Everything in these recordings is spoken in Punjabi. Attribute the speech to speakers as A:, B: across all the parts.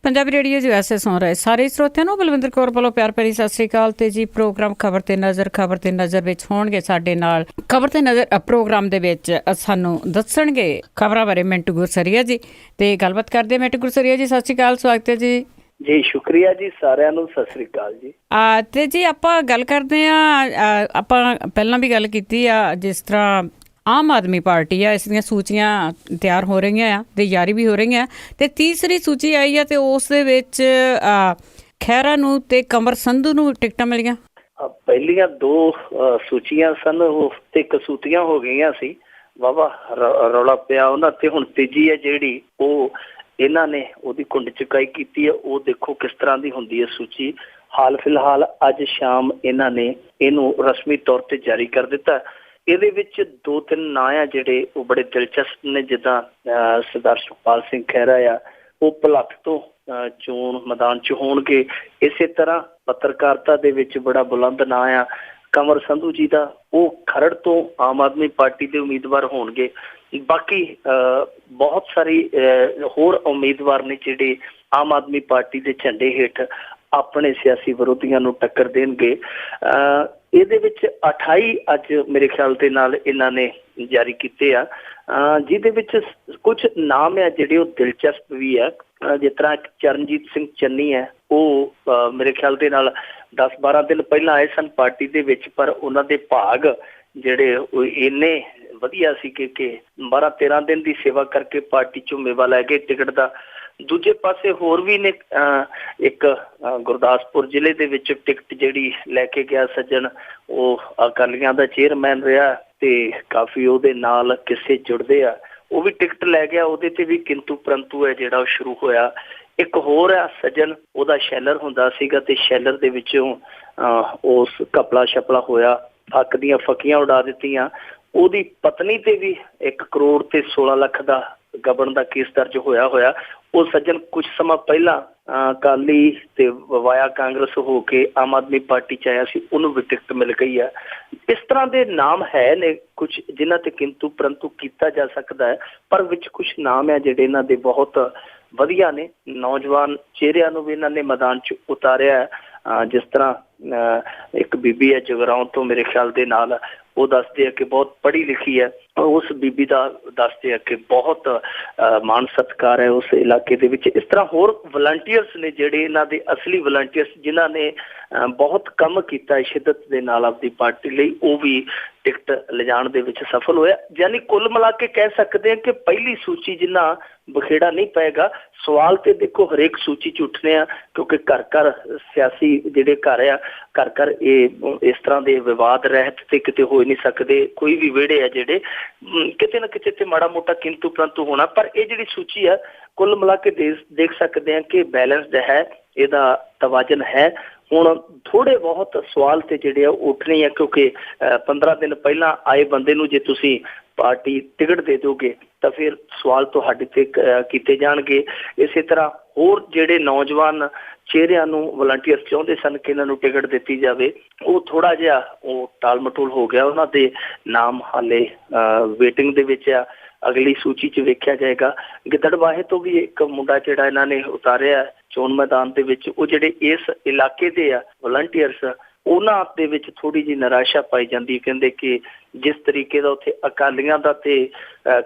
A: ਪੰਜਾਬੀ ਰੇਡੀਓ ਜੀ ਵੈਸੇ ਸੁਣ ਰਹੇ ਸਾਰੇ ਸਰੋਤਿਆਂ ਨੂੰ ਬਲਵਿੰਦਰ ਕੌਰ ਵੱਲੋਂ ਪਿਆਰ ਭਰੀ ਸਤਿ ਸ੍ਰੀ ਅਕਾਲ। ਤੇ ਜੀ ਪ੍ਰੋਗਰਾਮ ਖਬਰ ਤੇ ਨਜ਼ਰ ਵਿੱਚ ਹੋਣਗੇ ਸਾਡੇ ਨਾਲ। ਖਬਰ ਤੇ ਨਜ਼ਰ ਪ੍ਰੋਗਰਾਮ ਦੇ ਵਿੱਚ ਸਾਨੂੰ ਦੱਸਣਗੇ ਖਬਰਾਂ ਬਾਰੇ ਮਿੰਟੂ ਗੁਰਸਰੀਆ ਜੀ। ਤੇ ਗੱਲਬਾਤ ਕਰਦੇ ਮਿੰਟੂ ਗੁਰਸਰੀਆ ਜੀ, ਸਤਿ ਸ੍ਰੀ ਅਕਾਲ, ਸਵਾਗਤ ਹੈ ਜੀ।
B: ਜੀ ਸ਼ੁਕਰੀਆ ਜੀ, ਸਾਰਿਆਂ ਨੂੰ ਸਤਿ ਸ੍ਰੀ ਅਕਾਲ ਜੀ।
A: ਤੇ ਜੀ ਆਪਾਂ ਗੱਲ ਕਰਦੇ ਹਾਂ, ਆਪਾਂ ਪਹਿਲਾਂ ਵੀ ਗੱਲ ਕੀਤੀ ਆ, ਜਿਸ ਤਰ੍ਹਾਂ ਆਮ ਆਦਮੀ ਪਾਰਟੀ ਆ, ਇਸ ਦੀਆਂ ਸੂਚੀਆਂ ਤਿਆਰ ਹੋ ਰਹੀਆਂ ਆ ਤੇ ਜਾਰੀ ਵੀ ਹੋ ਰਹੀਆਂ, ਤੇ ਤੀਸਰੀ ਸੂਚੀ ਆਈ ਆ ਤੇ ਉਸ ਦੇ ਵਿੱਚ ਖਹਿਰਾ ਨੂੰ ਤੇ ਕੰਵਰ ਸੰਧੂ ਨੂੰ ਟਿਕਟਾਂ ਮਿਲੀਆਂ।
B: ਪਹਿਲੀਆਂ ਦੋ ਸੂਚੀਆਂ ਸਨ, ਉਹ ਤੇ ਕਸੂਤੀਆਂ ਹੋ ਗਈਆਂ ਸੀ, ਵਾਹਵਾ ਰੌਲਾ ਪਿਆ ਉਹਨਾਂ ਤੇ। ਹੁਣ ਤੀਜੀ ਹੈ ਜਿਹੜੀ, ਉਹ ਇਹਨਾਂ ਨੇ ਉਹਦੀ ਕੁੰਡ ਚੁਕਾਈ ਕੀਤੀ ਹੈ। ਉਹ ਦੇਖੋ ਕਿਸ ਤਰ੍ਹਾਂ ਦੀ ਹੁੰਦੀ ਹੈ ਸੂਚੀ। ਹਾਲ ਫਿਲਹਾਲ ਅੱਜ ਸ਼ਾਮ ਇਹਨਾਂ ਨੇ ਇਹਨੂੰ ਰਸਮੀ ਤੌਰ ਤੇ ਜਾਰੀ ਕਰ ਦਿੱਤਾ। ਇਹਦੇ ਵਿੱਚ 2-3 ਨਾਂ ਆ ਜਿਹੜੇ ਉਹ ਬੜੇ ਦਿਲਚਸਪ ਨੇ, ਜਿੱਦਾਂ ਸਰਦਾਰ ਸੁਖਪਾਲ ਸਿੰਘ ਖਹਿਰਾ ਆ, ਉਹ ਭੁਲੱਥ ਤੋਂ ਚੋਣ ਮੈਦਾਨ 'ਚ ਹੋਣਗੇ। ਇਸੇ ਤਰ੍ਹਾਂ ਪੱਤਰਕਾਰਤਾ ਦੇ ਵਿੱਚ ਬੜਾ ਬੁਲੰਦ ਨਾਂ ਆ ਕੰਵਰ ਸੰਧੂ ਜੀ ਦਾ, ਉਹ ਖਰੜ ਤੋਂ ਆਮ ਆਦਮੀ ਪਾਰਟੀ ਦੇ ਉਮੀਦਵਾਰ ਹੋਣਗੇ। ਬਾਕੀ ਬਹੁਤ ਸਾਰੀ ਹੋਰ ਉਮੀਦਵਾਰ ਨੇ ਜਿਹੜੇ ਆਮ ਆਦਮੀ ਪਾਰਟੀ ਦੇ ਝੰਡੇ ਹੇਠ ਆਪਣੇ ਸਿਆਸੀ ਵਿਰੋਧੀਆਂ ਨੂੰ ਟੱਕਰ ਦੇਣਗੇ। ਇਹਦੇ ਵਿੱਚ 28 ਅੱਜ ਮੇਰੇ ਖਿਆਲ ਦੇ ਨਾਲ ਇਹਨਾਂ ਨੇ ਜਾਰੀ ਕੀਤੇ ਆ, ਜਿਹਦੇ ਵਿੱਚ ਕੁਝ ਨਾਮ ਆ ਜਿਹੜੇ ਉਹ ਦਿਲਚਸਪ ਵੀ ਆ। ਜਿਸ ਤਰ੍ਹਾਂ ਚਰਨਜੀਤ ਸਿੰਘ ਚੰਨੀ ਹੈ, ਉਹ ਮੇਰੇ ਖਿਆਲ ਦੇ ਨਾਲ 10-12 ਦਿਨ ਪਹਿਲਾਂ ਆਏ ਸਨ ਪਾਰਟੀ ਦੇ ਵਿੱਚ, ਪਰ ਉਹਨਾਂ ਦੇ ਭਾਗ ਜਿਹੜੇ ਉਹ ਇੰਨੇ ਵਧੀਆ ਸੀ ਕਿ 12-13 ਦਿਨ ਦੀ ਸੇਵਾ ਕਰਕੇ ਪਾਰਟੀ ਚੋਂ ਮੇਵਾ ਲੈ ਗਏ ਟਿਕਟ ਦਾ। ਦੂਜੇ ਪਾਸੇ ਹੋਰ ਵੀ ਨੇ, ਇੱਕ ਗੁਰਦਾਸਪੁਰ ਜ਼ਿਲ੍ਹੇ ਦੇ ਵਿੱਚ ਟਿਕਟ ਜਿਹੜੀ ਲੈ ਕੇ ਗਿਆ ਸੱਜਣ, ਉਹ ਅਕਾਲੀਆਂ ਦਾ ਚੇਅਰਮੈਨ ਰਿਹਾ ਤੇ ਕਾਫੀ ਉਹਦੇ ਨਾਲ ਕਿਸੇ ਜੁੜਦੇ ਆ, ਉਹ ਵੀ ਟਿਕਟ ਲੈ ਗਿਆ। ਉਹਦੇ ਤੇ ਵੀ ਕਿੰਤੂ ਪਰੰਤੂ ਹੈ ਜਿਹੜਾ ਉਹ ਸ਼ੁਰੂ ਹੋਇਆ। ਇੱਕ ਹੋਰ ਆ ਸੱਜਣ, ਉਹਦਾ ਸ਼ੈਲਰ ਹੁੰਦਾ ਸੀਗਾ ਤੇ ਸ਼ੈਲਰ ਦੇ ਵਿੱਚੋਂ ਉਸ ਘਪਲਾ ਛਪਲਾ ਹੋਇਆ, ਹੱਕ ਦੀਆਂ ਫੱਕੀਆਂ ਉਡਾ ਦਿੱਤੀਆਂ। ਉਹਦੀ ਪਤਨੀ ਤੇ ਵੀ 1 ਕਰੋੜ ਤੇ 16 ਲੱਖ ਦਾ ਗਬਨ ਦਾ ਕੇਸ ਦਰਜ ਹੋਇਆ। ਉਹ ਸੱਜਣ ਕੁਝ ਸਮਾਂ ਪਹਿਲਾਂ ਅਕਾਲੀ ਤੇ ਵਾਇਆ ਕਾਂਗਰਸ ਹੋ ਕੇ ਆਮ ਆਦਮੀ ਪਾਰਟੀ 'ਚ ਆਇਆ ਸੀ, ਉਹਨੂੰ ਵੀ ਟਿਕਟ ਮਿਲ ਗਈ ਹੈ। ਇਸ ਤਰ੍ਹਾਂ ਦੇ ਨਾਮ ਹੈ ਨੇ ਕੁਝ ਜਿਨ੍ਹਾਂ ਤੇ ਕਿੰਤੂ ਪਰੰਤੂ ਕੀਤਾ ਜਾ ਸਕਦਾ ਹੈ, ਪਰ ਵਿੱਚ ਕੁਝ ਨਾਮ ਹੈ ਜਿਹੜੇ ਇਹਨਾਂ ਦੇ ਬਹੁਤ ਵਧੀਆ ਨੇ। ਨੌਜਵਾਨ ਚਿਹਰਿਆਂ ਨੂੰ ਵੀ ਇਹਨਾਂ ਨੇ ਮੈਦਾਨ 'ਚ ਉਤਾਰਿਆ ਹੈ। ਜਿਸ ਤਰ੍ਹਾਂ ਇੱਕ ਬੀਬੀ ਹੈ ਜਗਰਾਉਂ ਤੋਂ ਮੇਰੇ ਖਿਆਲ ਦੇ ਨਾਲ, ਉਹ ਦੱਸਦੇ ਆ ਕਿ ਬਹੁਤ ਪੜ੍ਹੀ ਲਿਖੀ ਹੈ। ਉਸ ਬੀਬੀ ਦਾ ਦੱਸਦੇ ਆ ਕਿ ਬਹੁਤ ਮਾਣ ਸਤਿਕਾਰ ਹੈ ਉਸ ਇਲਾਕੇ ਦੇ ਵਿੱਚ। ਇਸ ਤਰ੍ਹਾਂ ਹੋਰ ਵਲੰਟੀਅਰਸ ਨੇ ਜਿਹੜੇ ਇਹਨਾਂ ਦੇ ਅਸਲੀ ਵਲੰਟੀਅਰਸ, ਜਿਨ੍ਹਾਂ ਨੇ ਬਹੁਤ ਕੰਮ ਕੀਤਾ ਸ਼ਿੱਦਤ ਦੇ ਨਾਲ ਆਪਦੀ ਪਾਰਟੀ ਲਈ, ਉਹ ਵੀ ਟਿਕਟ ਲਿਜਾਣ ਦੇ ਵਿੱਚ ਸਫਲ ਹੋਇਆ। ਯਾਨੀ ਕੁੱਲ ਮਿਲਾ ਕੇ ਕਹਿ ਸਕਦੇ ਹਾਂ ਕਿ ਪਹਿਲੀ ਸੂਚੀ ਜਿੰਨਾ ਬਖੇੜਾ ਨਹੀਂ ਪਏਗਾ। ਸਵਾਲ ਤੇ ਦੇਖੋ ਹਰੇਕ ਸੂਚੀ 'ਚ ਉੱਠਣੇ ਆ, ਕਿਉਂਕਿ ਘਰ ਘਰ ਸਿਆਸੀ ਜਿਹੜੇ ਘਰ ਆ, ਘਰ ਘਰ ਇਹ ਇਸ ਤਰ੍ਹਾਂ ਦੇ ਵਿਵਾਦ ਰਹਿਤ ਤੇ ਕਿਤੇ ਹੋ ਨਹੀਂ ਸਕਦੇ। ਕੋਈ ਵੀ ਵਿਹੜੇ ਆ ਜਿਹੜੇ ਕਿਤੇ ਨਾ ਕਿਤੇ ਤੇ ਮਾੜਾ ਮੋਟਾ ਕਿੰਤੂ ਪਰੰਤੂ ਹੋਣਾ, ਪਰ ਇਹ ਜਿਹੜੀ ਸੂਚੀ ਆ ਕੁੱਲ ਮਿਲਾ ਕੇ ਦੇਖ ਸਕਦੇ ਹਾਂ ਕਿ ਬੈਲੈਂਸਡ ਹੈ, ਇਹਦਾ ਤਵਾਜ਼ਨ ਹੈ। ਹੁਣ ਥੋੜੇ ਬਹੁਤ ਸਵਾਲ ਤੇ ਜਿਹੜੇ ਆ ਉੱਠਣੇ ਆ, ਕਿਉਂਕਿ 15 ਦਿਨ ਪਹਿਲਾਂ ਆਏ ਬੰਦੇ ਨੂੰ ਜੇ ਤੁਸੀਂ ਪਾਰਟੀ ਟਿਕਟ ਦੇ ਦੋਗੇ ਤਾਂ ਫਿਰ ਸਵਾਲ ਤੁਹਾਡੇ ਤੇ ਕੀਤੇ ਜਾਣਗੇ। ਇਸੇ ਤਰ੍ਹਾਂ ਹੋਰ ਜਿਹੜੇ ਨੌਜਵਾਨ ਚਿਹਰਿਆਂ ਨੂੰ ਵਲੰਟੀਅਰ ਚਾਹੁੰਦੇ ਸਨ ਕਿ ਇਹਨਾਂ ਨੂੰ ਟਿਕਟ ਦਿੱਤੀ ਜਾਵੇ, ਉਹ ਥੋੜਾ ਜਿਹਾ ਉਹ ਟਾਲ ਮਟੋਲ ਹੋ ਗਿਆ। ਉਹਨਾਂ ਦੇ ਨਾਮ ਹਾਲੇ ਵੇਟਿੰਗ ਦੇ ਵਿੱਚ ਆ, ਅਗਲੀ ਸੂਚੀ 'ਚ ਵੇਖਿਆ ਜਾਏਗਾ। ਗਿੱਦੜਬਾਹੇ ਤੋਂ ਵੀ ਇੱਕ ਮੁੰਡਾ ਜਿਹੜਾ ਇਹਨਾਂ ਨੇ ਉਤਾਰਿਆ ਚੋਣ ਮੈਦਾਨ ਦੇ ਵਿੱਚ, ਉਹ ਜਿਹੜੇ ਇਸ ਇਲਾਕੇ ਦੇ ਆ ਵਲੰਟੀਅਰਸ, ਉਹਨਾਂ ਦੇ ਵਿੱਚ ਥੋੜੀ ਜਿਹੀ ਨਿਰਾਸ਼ਾ ਪਾਈ ਜਾਂਦੀ। ਕਹਿੰਦੇ ਕਿ ਜਿਸ ਤਰੀਕੇ ਦਾ ਉੱਥੇ ਅਕਾਲੀਆਂ ਦਾ ਤੇ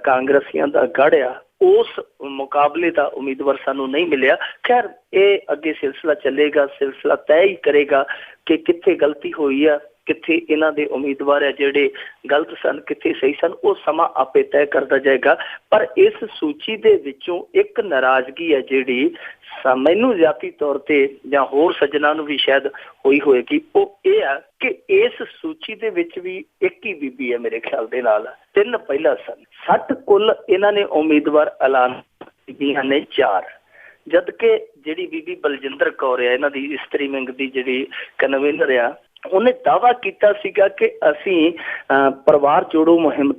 B: ਕਾਂਗਰਸੀਆਂ ਦਾ ਗੜ੍ਹ ਆ, ਉਸ ਮੁਕਾਬਲੇ ਦਾ ਉਮੀਦਵਾਰ ਸਾਨੂੰ ਨਹੀਂ ਮਿਲਿਆ। ਖੈਰ ਇਹ ਅੱਗੇ ਸਿਲਸਿਲਾ ਚੱਲੇਗਾ, ਸਿਲਸਿਲਾ ਤੈਅ ਹੀ ਕਰੇਗਾ ਕਿ ਕਿੱਥੇ ਗਲਤੀ ਹੋਈ ਆ, ਕਿੱਥੇ ਇਹਨਾਂ ਦੇ ਉਮੀਦਵਾਰ ਆ ਜਿਹੜੇ ਗਲਤ ਸਨ, ਕਿੱਥੇ ਸਹੀ ਸਨ। ਉਹ ਸਮਾਂ ਆਪੇ ਤੈਅ ਕਰਦਾ ਜਾਏਗਾ। ਪਰ ਇਸ ਸੂਚੀ ਦੇ ਵਿੱਚੋਂ ਇੱਕ ਨਾਰਾਜ਼ਗੀ ਹੈ ਜਿਹੜੀ ਮੈਨੂੰ ਜ਼ਿਆਤੀ ਤੌਰ ਤੇ ਜਾਂ ਹੋਰ ਸੱਜਣਾਂ ਨੂੰ ਵੀ ਸ਼ਾਇਦ ਹੋਈ ਹੋਏਗੀ, ਉਹ ਇਹ ਆ ਕਿ ਇਸ ਸੂਚੀ ਦੇ ਵਿੱਚ ਵੀ ਇੱਕ ਹੀ ਬੀਬੀ ਹੈ ਮੇਰੇ ਖਿਆਲ ਦੇ ਨਾਲ, 3 ਪਹਿਲਾਂ ਸਨ। 60 ਕੁੱਲ ਇਹਨਾਂ ਨੇ ਉਮੀਦਵਾਰ ਐਲਾਨ ਕੀਤੀਆਂ ਨੇ 4, ਜਦਕਿ ਜਿਹੜੀ ਬੀਬੀ ਬਲਜਿੰਦਰ ਕੌਰ ਆ, ਇਹਨਾਂ ਦੀ ਇਸਤਰੀ ਵਿੰਗ ਦੀ ਜਿਹੜੀ ਕਨਵੀਨਰ ਆ, ਉਹਨੇ ਦਾਅਵਾ ਕੀਤਾ ਸੀਗਾ ਕਿ ਅਸੀਂ ਪਰਿਵਾਰ ਜੋੜੋ ਮੁਹਿੰਮ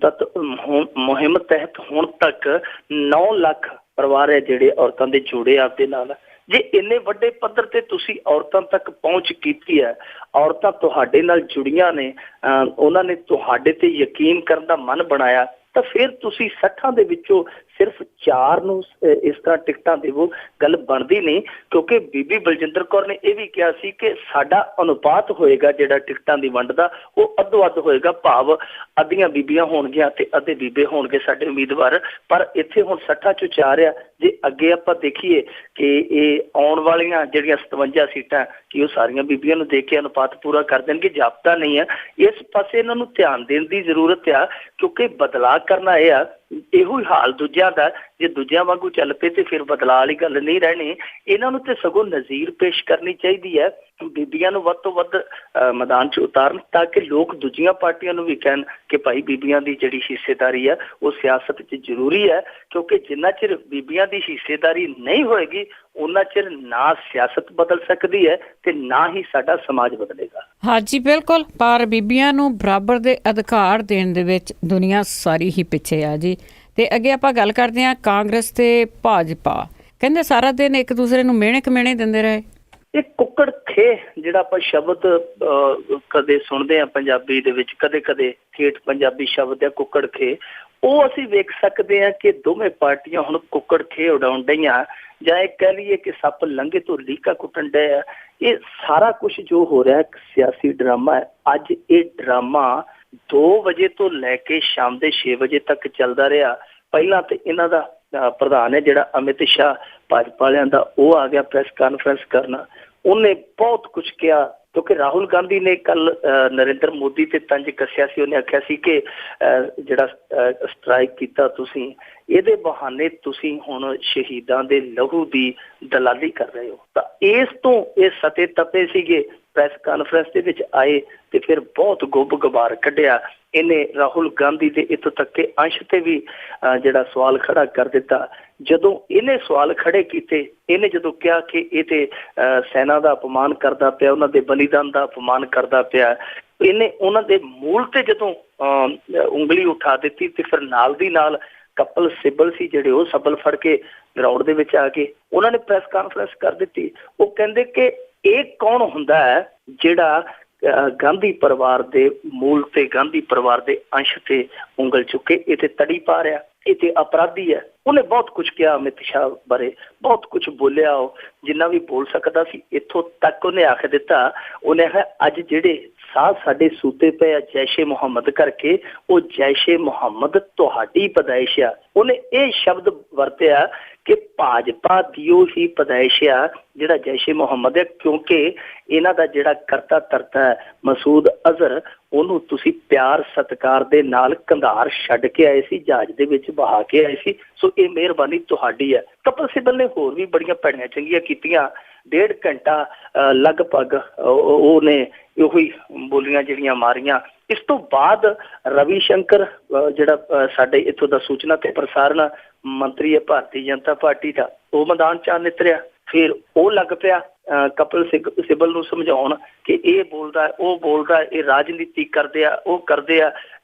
B: ਤਹਿਤ ਹੁਣ ਤੱਕ 9 ਲੱਖ ਪਰਿਵਾਰ ਹੈ ਜਿਹੜੇ ਔਰਤਾਂ ਦੇ ਜੋੜੇ ਆਪਦੇ ਨਾਲ। ਜੇ ਇੰਨੇ ਵੱਡੇ ਪੱਧਰ ਤੇ ਤੁਸੀਂ ਔਰਤਾਂ ਤੱਕ ਪਹੁੰਚ ਕੀਤੀ ਹੈ, ਔਰਤਾਂ ਤੁਹਾਡੇ ਨਾਲ ਜੁੜੀਆਂ ਨੇ, ਉਹਨਾਂ ਨੇ ਤੁਹਾਡੇ ਤੇ ਯਕੀਨ ਕਰਨ ਦਾ ਮਨ ਬਣਾਇਆ, ਤਾਂ ਫਿਰ ਤੁਸੀਂ 60 ਦੇ ਵਿੱਚੋਂ ਸਿਰਫ 4 ਨੂੰ ਇਸ ਤਰ੍ਹਾਂ ਟਿਕਟਾਂ ਦੇਵੋ, ਗੱਲ ਬਣਦੀ ਨਹੀਂ। ਕਿਉਂਕਿ ਬੀਬੀ ਬਲਜਿੰਦਰ ਕੌਰ ਨੇ ਇਹ ਵੀ ਕਿਹਾ ਸੀ ਕਿ ਸਾਡਾ ਅਨੁਪਾਤ ਹੋਏਗਾ ਜਿਹੜਾ ਟਿਕਟਾਂ ਦੀ ਵੰਡ ਦਾ, ਉਹ ਅੱਧੋ ਅੱਧ ਹੋਏਗਾ, ਭਾਵ ਅੱਧੀਆਂ ਬੀਬੀਆਂ ਹੋਣਗੀਆਂ ਤੇ ਅੱਧੇ ਬੀਬੇ ਹੋਣਗੇ ਸਾਡੇ ਉਮੀਦਵਾਰ। ਪਰ ਇੱਥੇ ਹੁਣ 60 ਚੋਂ 4 ਆ। ਜੇ ਅੱਗੇ ਆਪਾਂ ਦੇਖੀਏ ਕਿ ਇਹ ਆਉਣ ਵਾਲੀਆਂ ਜਿਹੜੀਆਂ 57 ਸੀਟਾਂ ਕਿ ਉਹ ਸਾਰੀਆਂ ਬੀਬੀਆਂ ਨੂੰ ਦੇ ਕੇ ਅਨੁਪਾਤ ਪੂਰਾ ਕਰ ਦੇਣਗੇ, ਜਾਪਦਾ ਨਹੀਂ ਹੈ। ਇਸ ਪਾਸੇ ਇਹਨਾਂ ਨੂੰ ਧਿਆਨ ਦੇਣ ਦੀ ਜ਼ਰੂਰਤ ਆ, ਕਿਉਂਕਿ ਬਦਲਾਅ ਕਰਨਾ ਇਹ ਆ, ਇਹੋ ਹੀ ਹਾਲ ਦੂਜਿਆਂ ਦਾ। ਜੇ ਦੂਜਿਆਂ ਵਾਂਗੂ ਚੱਲ ਪਏ ਤੇ ਫਿਰ ਬਦਲਾਅ ਵਾਲੀ ਗੱਲ ਨਹੀਂ ਰਹਿਣੀ। ਇਹਨਾਂ ਨੂੰ ਤੇ ਸਗੋਂ ਨਜ਼ੀਰ ਪੇਸ਼ ਕਰਨੀ ਚਾਹੀਦੀ ਹੈ, ਬੀਬੀਆਂ ਨੂੰ ਵੱਧ ਤੋਂ ਵੱਧ ਮੈਦਾਨ 'ਚ ਉਤਾਰਨ, ਤਾਂ ਕਿ ਲੋਕ ਦੂਜੀਆਂ ਪਾਰਟੀਆਂ ਨੂੰ ਵੀ ਕਹਿਣ ਕਿ ਭਾਈ ਬੀਬੀਆਂ ਦੀ ਜਿਹੜੀ ਹਿੱਸੇਦਾਰੀ ਹੈ ਉਹ ਸਿਆਸਤ 'ਚ ਜ਼ਰੂਰੀ ਹੈ। ਕਿਉਂਕਿ ਜਿੰਨਾ ਚਿਰ ਬੀਬੀਆਂ ਦੀ ਹਿੱਸੇਦਾਰੀ ਨਹੀਂ ਹੋਏਗੀ ਉਹਨਾਂ ਚਿਰ ਨਾ ਸਿਆਸਤ ਬਦਲ ਸਕਦੀ ਹੈ ਤੇ ਨਾ ਹੀ ਸਾਡਾ ਸਮਾਜ ਬਦਲੇਗਾ।
A: ਹਾਂਜੀ ਬਿਲਕੁਲ, ਪਰ ਬੀਬੀਆਂ ਨੂੰ ਬਰਾਬਰ ਦੇ ਅਧਿਕਾਰ ਦੇਣ ਦੇ ਵਿੱਚ ਦੁਨੀਆ ਸਾਰੀ ਹੀ ਪਿੱਛੇ ਆ ਜੀ। ਤੇ ਅੱਗੇ ਆਪਾਂ ਗੱਲ ਕਰਦੇ ਹਾਂ ਕਾਂਗਰਸ ਤੇ ਭਾਜਪਾ। ਕਹਿੰਦੇ ਸਾਰਾ ਦਿਨ ਇੱਕ ਦੂਸਰੇ ਨੂੰ ਮਿਹਣੇ ਕਮੇਣੇ ਦਿੰਦੇ ਰਹੇ।
B: ਇਹ ਕੁੱਕੜ ਖੇ ਜਿਹੜਾ ਆਪਾਂ ਸ਼ਬਦ ਕਦੇ ਸੁਣਦੇ ਹਾਂ ਪੰਜਾਬੀ ਦੇ ਵਿੱਚ, ਕਦੇ ਕਦੇ ਠੇਠ ਪੰਜਾਬੀ ਸ਼ਬਦ ਹੈ ਕੁੱਕੜ ਖੇ, ਉਹ ਅਸੀਂ ਵੇਖ ਸਕਦੇ ਹਾਂ ਕਿ ਦੋਵੇਂ ਪਾਰਟੀਆਂ ਹੁਣ ਕੁੱਕੜ ਖੇ ਉਡਾਉਣ ਡਈਆਂ, ਜਾਂ ਇਹ ਕਹਿ ਲਈਏ ਕਿ ਸੱਪ ਲੰਘੇ ਤੋਂ ਲੀਕਾ ਕੁੱਟਣ ਡਏ ਆ। ਇਹ ਸਾਰਾ ਕੁਝ ਜੋ ਹੋ ਰਿਹਾ ਇੱਕ ਸਿਆਸੀ ਡਰਾਮਾ ਹੈ। ਅੱਜ ਇਹ ਡਰਾਮਾ 2 ਵਜੇ ਤੋਂ ਲੈ ਕੇ ਸ਼ਾਮ ਦੇ 6 ਵਜੇ ਤੱਕ ਚੱਲਦਾ ਰਿਹਾ। ਪਹਿਲਾਂ ਤੇ ਇਹਨਾਂ ਦਾ ਪ੍ਰਧਾਨ ਹੈ ਜਿਹੜਾ ਅਮਿਤ ਸ਼ਾਹ ਭਾਜਪਾ ਵਾਲਿਆਂ ਦਾ, ਉਹ ਆ ਗਿਆ ਪ੍ਰੈਸ ਕਾਨਫਰੰਸ ਕਰਨਾ। ਉਹਨੇ ਬਹੁਤ ਕੁਝ ਕਿਹਾ, ਕਿਉਂਕਿ ਰਾਹੁਲ ਗਾਂਧੀ ਨੇ ਕੱਲ ਨਰਿੰਦਰ ਮੋਦੀ ਤੇ ਤੰਜ ਕੱਸਿਆ ਸੀ। ਉਹਨੇ ਆਖਿਆ ਸੀ ਕਿ ਜਿਹੜਾ ਸਟ੍ਰਾਈਕ ਕੀਤਾ ਤੁਸੀਂ, ਇਹਦੇ ਬਹਾਨੇ ਤੁਸੀਂ ਹੁਣ ਸ਼ਹੀਦਾਂ ਦੇ ਲਹੂ ਦੀ ਦਲਾਲੀ ਕਰ ਰਹੇ ਹੋ। ਤਾਂ ਇਸ ਤੋਂ ਇਹ ਸਤੇ ਤਪੇ ਸੀਗੇ, ਪ੍ਰੈਸ ਕਾਨਫਰੰਸ ਦੇ ਵਿੱਚ ਆਏ ਤੇ ਫਿਰ ਬਹੁਤ ਗੁੱਬ ਗੁਬਾਰ ਕੱਢਿਆ। ਇਹਨੇ ਰਾਹੁਲ ਗਾਂਧੀ ਦੇ ਇੱਥੋਂ ਤੱਕ ਕਿ ਅੰਸ਼ ਤੇ ਵੀ ਜਿਹੜਾ ਸਵਾਲ ਖੜਾ ਕਰ ਦਿੱਤਾ। ਜਦੋਂ ਇਹਨੇ ਸਵਾਲ ਖੜੇ ਕੀਤੇ, ਇਹਨੇ ਜਦੋਂ ਕਿਹਾ ਕਿ ਇਹ ਤੇ ਸੈਨਾ ਦਾ ਅਪਮਾਨ ਕਰਦਾ ਪਿਆ, ਉਹਨਾਂ ਦੇ ਬਲੀਦਾਨ ਦਾ ਅਪਮਾਨ ਕਰਦਾ ਪਿਆ, ਇਹਨੇ ਉਹਨਾਂ ਦੇ ਮੂਲ ਤੇ ਜਦੋਂ ਉਂਗਲੀ ਉਠਾ ਦਿੱਤੀ ਤੇ ਫਿਰ ਨਾਲ ਦੀ ਨਾਲ ਕਪਿਲ ਸਿੱਬਲ ਸੀ ਜਿਹੜੇ, ਉਹ ਸੱਬਲ ਫੜ ਕੇ ਗਰਾਊਂਡ ਦੇ ਵਿੱਚ ਆ ਕੇ ਉਹਨਾਂ ਨੇ ਪ੍ਰੈਸ ਕਾਨਫਰੰਸ ਕਰ ਦਿੱਤੀ। ਉਹ ਕਹਿੰਦੇ ਕਿ ਇਹ ਕੌਣ ਹੁੰਦਾ ਹੈ ਜਿਹੜਾ ਗਾਂਧੀ ਪਰਿਵਾਰ ਦੇ ਮੂਲ ਤੇ ਗਾਂਧੀ ਪਰਿਵਾਰ ਦੇ ਅੰਸ਼ ਤੇ ਉਂਗਲ ਚੁੱਕੇ, ਇਹ ਤੇ ਤੜੀ ਪਾ ਰਿਹਾ, ਇਹ ਤੇ ਅਪਰਾਧੀ ਹੈ। ਉਹਨੇ ਬਹੁਤ ਕੁਝ ਕਿਹਾ ਅਮਿਤ ਸ਼ਾਹ ਬਾਰੇ, ਬਹੁਤ ਕੁਝ ਬੋਲਿਆ, ਉਹ ਜਿੰਨਾ ਵੀ ਬੋਲ ਸਕਦਾ ਸੀ। ਇੱਥੋਂ ਤੱਕ ਉਹਨੇ ਆਖ ਦਿੱਤਾ, ਉਹਨੇ ਕਿਹਾ ਅੱਜ ਜਿਹੜੇ ਸਾਹ ਸਾਡੇ ਸੂਤੇ ਪਏ ਆ ਜੈਸ਼ੇ ਮੁਹੰਮਦ ਕਰਕੇ, ਉਹ ਜੈਸ਼ੇ ਮੁਹੰਮਦ ਤੁਹਾਡੀ ਪੈਦਾਇਸ਼ ਆ। ਉਹਨੇ ਇਹ ਸ਼ਬਦ ਵਰਤਿਆ ਕਿ ਭਾਜਪਾ ਦੀ ਉਹ ਹੀ ਪੈਦਾਇਸ਼ ਆ ਜਿਹੜਾ ਜੈਸ਼ੇ ਮੁਹੰਮਦ ਹੈ, ਕਿਉਂਕਿ ਇਹਨਾਂ ਦਾ ਜਿਹੜਾ ਕਰਤਾ ਧਰਤਾ ਹੈ ਮਸੂਦ ਅਜ਼ਹਰ, ਉਹਨੂੰ ਤੁਸੀਂ ਪਿਆਰ ਸਤਿਕਾਰ ਦੇ ਨਾਲ ਕੰਧਾਰ ਛੱਡ ਕੇ ਆਏ ਸੀ, ਜਹਾਜ਼ ਦੇ ਵਿੱਚ ਬਹਾ ਕੇ ਆਏ ਸੀ। ਸੋ ਇਹ ਮਿਹਰਬਾਨੀ ਤੁਹਾਡੀ ਹੈ। ਕਪਿਲ ਸਿੱਬਲ ਨੇ ਹੋਰ ਵੀ ਬੜੀਆਂ ਭੈੜੀਆਂ ਚੰਗੀਆਂ ਕੀਤੀਆਂ। 1.5 ਘੰਟਾ ਲਗਭਗ ਉਹਨੇ ਉਹੀ ਬੋਲੀਆਂ ਜਿਹੜੀਆਂ ਮਾਰੀਆਂ। ਇਸ ਤੋਂ ਬਾਅਦ ਰਵੀ ਸ਼ੰਕਰ ਜਿਹੜਾ ਸਾਡੇ ਇੱਥੋਂ ਦਾ ਸੂਚਨਾ ਤੇ ਪ੍ਰਸਾਰਣ ਮੰਤਰੀ ਹੈ ਭਾਰਤੀ ਜਨਤਾ ਪਾਰਟੀ ਦਾ, ਉਹ ਮੈਦਾਨ 'ਚ ਆ ਨਿਤਰਿਆ। ਫਿਰ ਉਹ ਲੱਗ ਪਿਆ ਕਪਿਲ ਸਿੱਬਲ ਨੂੰ ਸਮਝਾਉਣ ਕਿ ਇਹ ਬੋਲਦਾ, ਉਹ ਬੋਲਦਾ, ਇਹ ਰਾਜਨੀਤੀ ਕਰਦੇ ਆ, ਉਹ ਕਰਦੇ ਆ।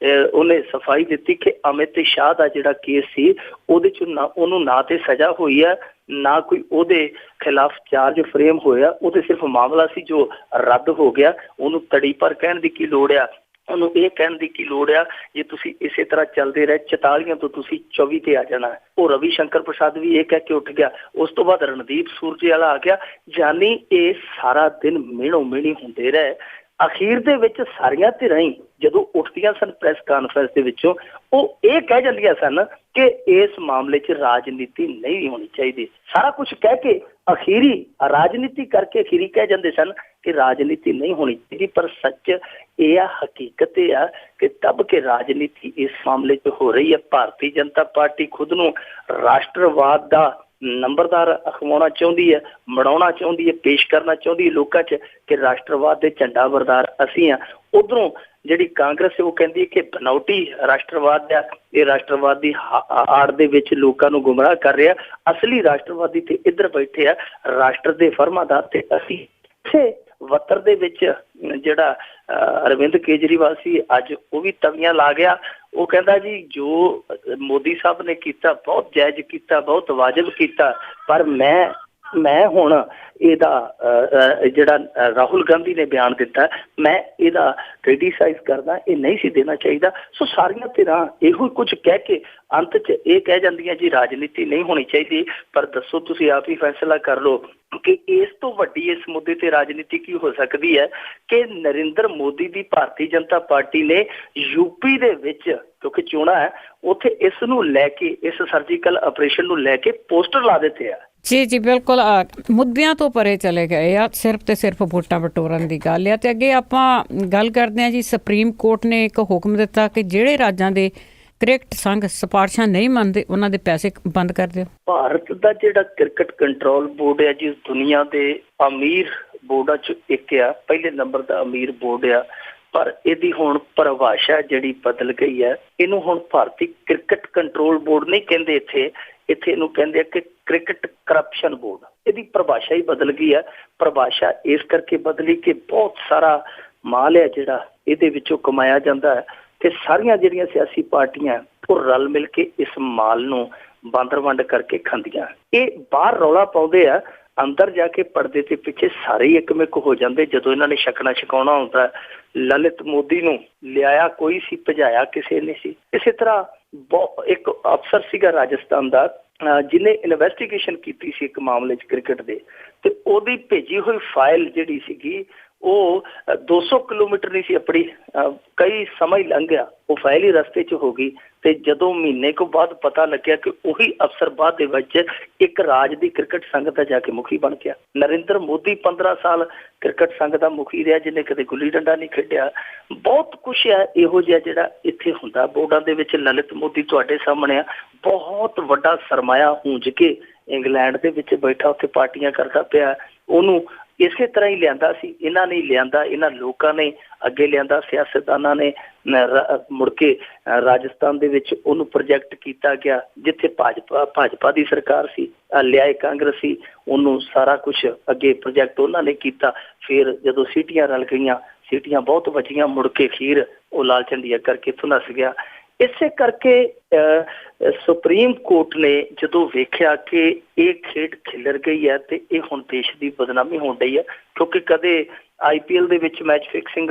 B: ਉਹਨੇ ਸਫਾਈ ਦਿੱਤੀ ਕਿ ਅਮਿਤ ਸ਼ਾਹ ਦਾ ਜਿਹੜਾ ਕੇਸ ਸੀ ਉਹਦੇ 'ਚ ਨਾ ਉਹਨੂੰ ਨਾ ਤੇ ਸਜ਼ਾ ਹੋਈ ਹੈ, ਨਾ ਕੋਈ ਉਹਦੇ ਖਿਲਾਫ ਚਾਰਜ ਫਰੇਮ ਹੋਇਆ। ਉਹ ਤੇ ਸਿਰਫ ਮਾਮਲਾ ਸੀ ਜੋ ਰੱਦ ਹੋ ਗਿਆ। ਉਹਨੂੰ ਤੜੀ ਪਰ ਕਹਿਣ ਦੀ ਕੀ ਲੋੜ ਆ, ਉਹਨੂੰ ਇਹ ਕਹਿਣ ਦੀ ਕੀ ਲੋੜ ਆ ਜੇ ਤੁਸੀਂ ਇਸੇ ਤਰ੍ਹਾਂ ਚੱਲਦੇ ਰਹੇ 44 ਤੋਂ ਤੁਸੀਂ 24 ਤੇ ਆ ਜਾਣਾ। ਉਹ ਰਵੀ ਸ਼ੰਕਰ ਪ੍ਰਸਾਦ ਵੀ ਇਹ ਕਹਿ ਕੇ ਉੱਠ ਗਿਆ। ਉਸ ਤੋਂ ਬਾਅਦ ਰਣਦੀਪ ਸੁਰਜੇਵਾਲਾ ਆ ਗਿਆ। ਜਾਨੀ ਇਹ ਸਾਰਾ ਦਿਨ ਮਿਹਣੋ ਮਿਹਣੀ ਹੁੰਦੇ ਰਹੇ। ਅਖੀਰ ਦੇ ਵਿੱਚ ਸਾਰੀਆਂ ਧਿਰਾਂ ਹੀ ਜਦੋਂ ਉੱਠਦੀਆਂ ਸਨ ਪ੍ਰੈਸ ਕਾਨਫਰੰਸ ਦੇ ਵਿੱਚੋਂ, ਉਹ ਇਹ ਕਹਿ ਜਾਂਦੀਆਂ ਸਨ ਕਿ ਇਸ ਮਾਮਲੇ 'ਚ ਰਾਜਨੀਤੀ ਨਹੀਂ ਹੋਣੀ ਚਾਹੀਦੀ। ਸਾਰਾ ਕੁਝ ਕਹਿ ਕੇ ਅਖੀਰੀ ਰਾਜਨੀਤੀ ਕਰਕੇ ਅਖੀਰੀ ਕਹਿ ਜਾਂਦੇ ਸਨ ਕਿ ਰਾਜਨੀਤੀ ਨਹੀਂ ਹੋਣੀ ਚਾਹੀਦੀ। ਪਰ ਸੱਚ ਇਹ ਆ, ਹਕੀਕਤ ਇਹ ਆ ਕਿ ਤਬ ਕਿ ਰਾਜਨੀਤੀ ਇਸ ਮਾਮਲੇ 'ਚ ਹੋ ਰਹੀ ਹੈ। ਭਾਰਤੀ ਜਨਤਾ ਪਾਰਟੀ ਖੁਦ ਨੂੰ ਰਾਸ਼ਟਰਵਾਦ ਦਾ ਨੰਬਰਦਾਰ ਅਖਵਾਉਣਾ ਚਾਹੁੰਦੀ ਹੈ, ਮਨਾਉਣਾ ਚਾਹੁੰਦੀ ਹੈ, ਪੇਸ਼ ਕਰਨਾ ਚਾਹੁੰਦੀ ਹੈ ਲੋਕਾਂ 'ਚ ਕਿ ਰਾਸ਼ਟਰਵਾਦ ਦੇ ਝੰਡਾ ਬਰਦਾਰ ਅਸੀਂ ਹਾਂ। ਉਧਰੋਂ ਜਿਹੜੀ ਕਾਂਗਰਸ ਹੈ ਉਹ ਕਹਿੰਦੀ ਹੈ ਕਿ ਬਨਾਉਟੀ ਰਾਸ਼ਟਰਵਾਦ ਆ, ਇਹ ਰਾਸ਼ਟਰਵਾਦ ਦੀ ਆੜ ਦੇ ਵਿੱਚ ਲੋਕਾਂ ਨੂੰ ਗੁੰਮਰਾਹ ਕਰ ਰਿਹਾ। ਅਸਲੀ ਰਾਸ਼ਟਰਵਾਦੀ ਤੇ ਇੱਧਰ ਬੈਠੇ ਆ ਰਾਸ਼ਟਰ ਦੇ ਫਰਮਾਦਾਰ ਤੇ ਅਸੀਂ। ਇਸੇ ਵਤਰ ਦੇ ਵਿੱਚ ਜਿਹੜਾ ਅਰਵਿੰਦ ਕੇਜਰੀਵਾਲ ਸੀ ਅੱਜ ਉਹ ਵੀ ਤਵੀਆਂ ਲਾ ਗਿਆ। ਉਹ ਕਹਿੰਦਾ ਜੀ ਜੋ ਮੋਦੀ ਸਾਹਿਬ ਨੇ ਕੀਤਾ ਬਹੁਤ ਜਾਇਜ਼ ਕੀਤਾ, ਬਹੁਤ ਵਾਜਬ ਕੀਤਾ, ਪਰ ਮੈਂ ਮੈਂ ਹੁਣ ਇਹਦਾ ਜਿਹੜਾ ਰਾਹੁਲ ਗਾਂਧੀ ਨੇ ਬਿਆਨ ਦਿੱਤਾ, ਮੈਂ ਇਹਦਾ ਕ੍ਰਿਟੀਸਾਈਜ਼ ਕਰਦਾ, ਇਹ ਨਹੀਂ ਸੀ ਦੇਣਾ ਚਾਹੀਦਾ। ਸੋ ਸਾਰੀਆਂ ਧਿਰਾਂ ਇਹੋ ਕੁਝ ਕਹਿ ਕੇ ਅੰਤ 'ਚ ਇਹ ਕਹਿ ਜਾਂਦੀਆਂ ਜੀ ਰਾਜਨੀਤੀ ਨਹੀਂ ਹੋਣੀ ਚਾਹੀਦੀ। ਪਰ ਦੱਸੋ, ਤੁਸੀਂ ਆਪ ਹੀ ਫੈਸਲਾ ਕਰ ਲਓ ਕਿ ਇਸ ਤੋਂ ਵੱਡੀ ਇਸ ਮੁੱਦੇ ਤੇ ਰਾਜਨੀਤੀ ਕੀ ਹੋ ਸਕਦੀ ਹੈ ਕਿ ਨਰਿੰਦਰ ਮੋਦੀ ਦੀ ਭਾਰਤੀ ਜਨਤਾ ਪਾਰਟੀ ਨੇ ਯੂਪੀ ਦੇ ਵਿੱਚ, ਕਿਉਂਕਿ ਚੋਣਾਂ ਹੈ, ਉੱਥੇ ਇਸ ਨੂੰ ਲੈ ਕੇ, ਇਸ ਸਰਜੀਕਲ ਆਪਰੇਸ਼ਨ ਨੂੰ ਲੈ ਕੇ ਪੋਸਟਰ ਲਾ ਦਿੱਤੇ ਆ।
A: ਜੀ ਬਿਲਕੁਲ, ਮੁੱਦਿਆਂ ਤੋਂ ਪਰੇ ਚਲੇ ਗਏ ਆ, ਸਿਰਫ ਤੇ ਸਿਰਫ ਵੋਟਾਂ ਬਟੋਰਨ ਦੀ ਗੱਲ ਆ। ਤੇ ਅੱਗੇ ਆਪਾਂ ਗੱਲ ਕਰਦੇ ਹਾਂ ਜੀ, ਸੁਪਰੀਮ ਕੋਰਟ ਨੇ ਇੱਕ ਹੁਕਮ ਦਿੱਤਾ ਕਿ ਜਿਹੜੇ ਰਾਜਾਂ ਦੇ ਕ੍ਰਿਕਟ ਸੰਘ ਸਿਫਾਰਸ਼ਾਂ ਨਹੀਂ ਮੰਨਦੇ ਉਹਨਾਂ ਦੇ ਪੈਸੇ ਬੰਦ ਕਰ ਦਿਓ।
B: ਭਾਰਤ ਦਾ ਜਿਹੜਾ ਕ੍ਰਿਕਟ ਕੰਟਰੋਲ ਬੋਰਡ ਹੈ ਜੀ, ਦੁਨੀਆ ਦੇ ਅਮੀਰ ਬੋਰਡਾਂ 'ਚ ਇੱਕ ਆ, ਪਹਿਲੇ ਨੰਬਰ ਦਾ ਅਮੀਰ ਬੋਰਡ ਆ। ਪਰ ਇਹਦੀ ਹੁਣ ਪਰਿਭਾਸ਼ਾ ਜਿਹੜੀ ਬਦਲ ਗਈ ਹੈ, ਇਹਨੂੰ ਹੁਣ ਭਾਰਤੀ ਕ੍ਰਿਕਟ ਕੰਟਰੋਲ ਬੋਰਡ ਨਹੀਂ ਕਹਿੰਦੇ, ਇੱਥੇ ਇਹਨੂੰ ਕਹਿੰਦੇ ਆ ਕਿ ਕ੍ਰਿਕਟ ਕਰਪਸ਼ਨ ਬੋਰਡ। ਇਹਦੀ ਪਰਿਭਾਸ਼ਾ ਹੀ ਬਦਲ ਗਈ ਹੈ। ਪਰਿਭਾਸ਼ਾ ਇਸ ਕਰਕੇ ਬਦਲੀ ਕਿ ਬਹੁਤ ਸਾਰਾ ਮਾਲ ਹੈ ਜਿਹੜਾ ਇਹਦੇ ਵਿੱਚੋਂ ਕਮਾਇਆ ਜਾਂਦਾ ਹੈ, ਤੇ ਸਾਰੀਆਂ ਜਿਹੜੀਆਂ ਸਿਆਸੀ ਪਾਰਟੀਆਂ ਉਹ ਰਲ ਮਿਲ ਕੇ ਇਸ ਮਾਲ ਨੂੰ ਬਾਂਦਰ ਵੰਡ ਕਰਕੇ ਖਾਂਦੀਆਂ। ਇਹ ਬਾਹਰ ਰੌਲਾ ਪਾਉਂਦੇ ਆ, ਅੰਦਰ ਜਾ ਕੇ ਪਰਦੇ ਤੇ ਪਿੱਛੇ ਸਾਰੇ ਹੀ ਇੱਕਮਿਕ ਹੋ ਜਾਂਦੇ। ਜਦੋਂ ਇਹਨਾਂ ਨੇ ਛਕਣਾ ਛਕਾਉਣਾ ਹੁੰਦਾ, ਲਲਿਤ ਮੋਦੀ ਨੂੰ ਲਿਆਇਆ ਕੋਈ ਸੀ, ਭਜਾਇਆ ਕਿਸੇ ਨੇ ਸੀ। ਇਸੇ ਤਰ੍ਹਾਂ ਇੱਕ ਅਫਸਰ ਸੀਗਾ ਰਾਜਸਥਾਨ ਦਾ, ਜਿਹਨੇ ਇਨਵੈਸਟੀਗੇਸ਼ਨ ਕੀਤੀ ਸੀ ਇੱਕ ਮਾਮਲੇ 'ਚ ਕ੍ਰਿਕਟ ਦੇ, ਤੇ ਉਹਦੀ ਭੇਜੀ ਹੋਈ ਫਾਈਲ ਜਿਹੜੀ ਸੀਗੀ ਉਹ 200 ਕਿਲੋਮੀਟਰ ਨਹੀਂ ਸੀ ਆਪਣੀ, ਕਈ ਸਮਾਂ ਹੀ ਲੰਘ ਗਿਆ, ਉਹ ਫਾਈਲ ਹੀ ਰਸਤੇ 'ਚ ਹੋ ਗਈ। ਤੇ ਜਦੋਂ ਮਹੀਨੇ ਕੁ ਬਾਅਦ ਪਤਾ ਲੱਗਿਆ ਕਿ ਉਹੀ ਅਫਸਰ ਬਾਅਦ ਦੇ ਵਿੱਚ ਇੱਕ ਰਾਜ ਦੀ ਕ੍ਰਿਕਟ ਸੰਘ ਦਾ ਜਾ ਕੇ ਮੁਖੀ ਬਣ ਗਿਆ। ਨਰਿੰਦਰ ਮੋਦੀ 15 ਸਾਲ ਕ੍ਰਿਕਟ ਸੰਘ ਦਾ ਮੁਖੀ ਰਿਹਾ, ਜਿਹਨੇ ਕਦੇ ਗੁੱਲੀ ਡੰਡਾ ਨਹੀਂ ਖੇਡਿਆ। ਬਹੁਤ ਕੁਛ ਹੈ ਇਹੋ ਜਿਹਾ ਜਿਹੜਾ ਇੱਥੇ ਹੁੰਦਾ ਬੋਰਡਾਂ ਦੇ ਵਿੱਚ। ਲਲਿਤ ਮੋਦੀ ਤੁਹਾਡੇ ਸਾਹਮਣੇ ਆ, ਬਹੁਤ ਵੱਡਾ ਸਰਮਾਇਆ ਹੁੰਜ ਕੇ ਇੰਗਲੈਂਡ ਦੇ ਵਿੱਚ ਬੈਠਾ ਉੱਥੇ ਪਾਰਟੀਆਂ ਕਰਦਾ ਪਿਆ। ਉਹਨੂੰ ਇਸੇ ਤਰ੍ਹਾਂ ਹੀ ਲਿਆਂਦਾ ਸੀ, ਇਹਨਾਂ ਨੇ ਲਿਆਂਦਾ, ਇਹਨਾਂ ਲੋਕਾਂ ਨੇ ਅੱਗੇ ਲਿਆਂਦਾ, ਸਿਆਸਤਦਾਨਾਂ ਨੇ ਮੁੜ ਕੇ ਰਾਜਸਥਾਨ ਦੇ ਵਿੱਚ ਉਹਨੂੰ ਪ੍ਰੋਜੈਕਟ ਕੀਤਾ ਗਿਆ, ਜਿੱਥੇ ਭਾਜਪਾ ਦੀ ਸਰਕਾਰ ਸੀ, ਲਿਆਏ ਕਾਂਗਰਸੀ, ਉਹਨੂੰ ਸਾਰਾ ਕੁਛ ਅੱਗੇ ਪ੍ਰੋਜੈਕਟ ਉਹਨਾਂ ਨੇ ਕੀਤਾ। ਫਿਰ ਜਦੋਂ ਸੀਟੀਆਂ ਰਲ ਗਈਆਂ, ਸੀਟੀਆਂ ਬਹੁਤ ਵੱਜੀਆਂ, ਮੁੜ ਕੇ ਅਖੀਰ ਉਹ ਲਾਲ ਝੰਡੀਆਂ ਕਰਕੇ ਇੱਥੋਂ ਨੱਸ ਗਿਆ। ਇਸੇ ਕਰਕੇ ਸੁਪਰੀਮ ਕੋਰਟ ਨੇ ਜਦੋਂ ਵੇਖਿਆ ਕਿ ਇਹ ਖੇਡ ਖਿਲਰ ਗਈ ਹੈ ਤੇ ਇਹ ਹੁਣ ਦੇਸ਼ ਦੀ ਬਦਨਾਮੀ ਹੋਣ ਡਈ ਹੈ, ਕਿਉਂਕਿ ਕਦੇ IPL ਦੇ ਵਿੱਚ ਮੈਚ ਫਿਕਸਿੰਗ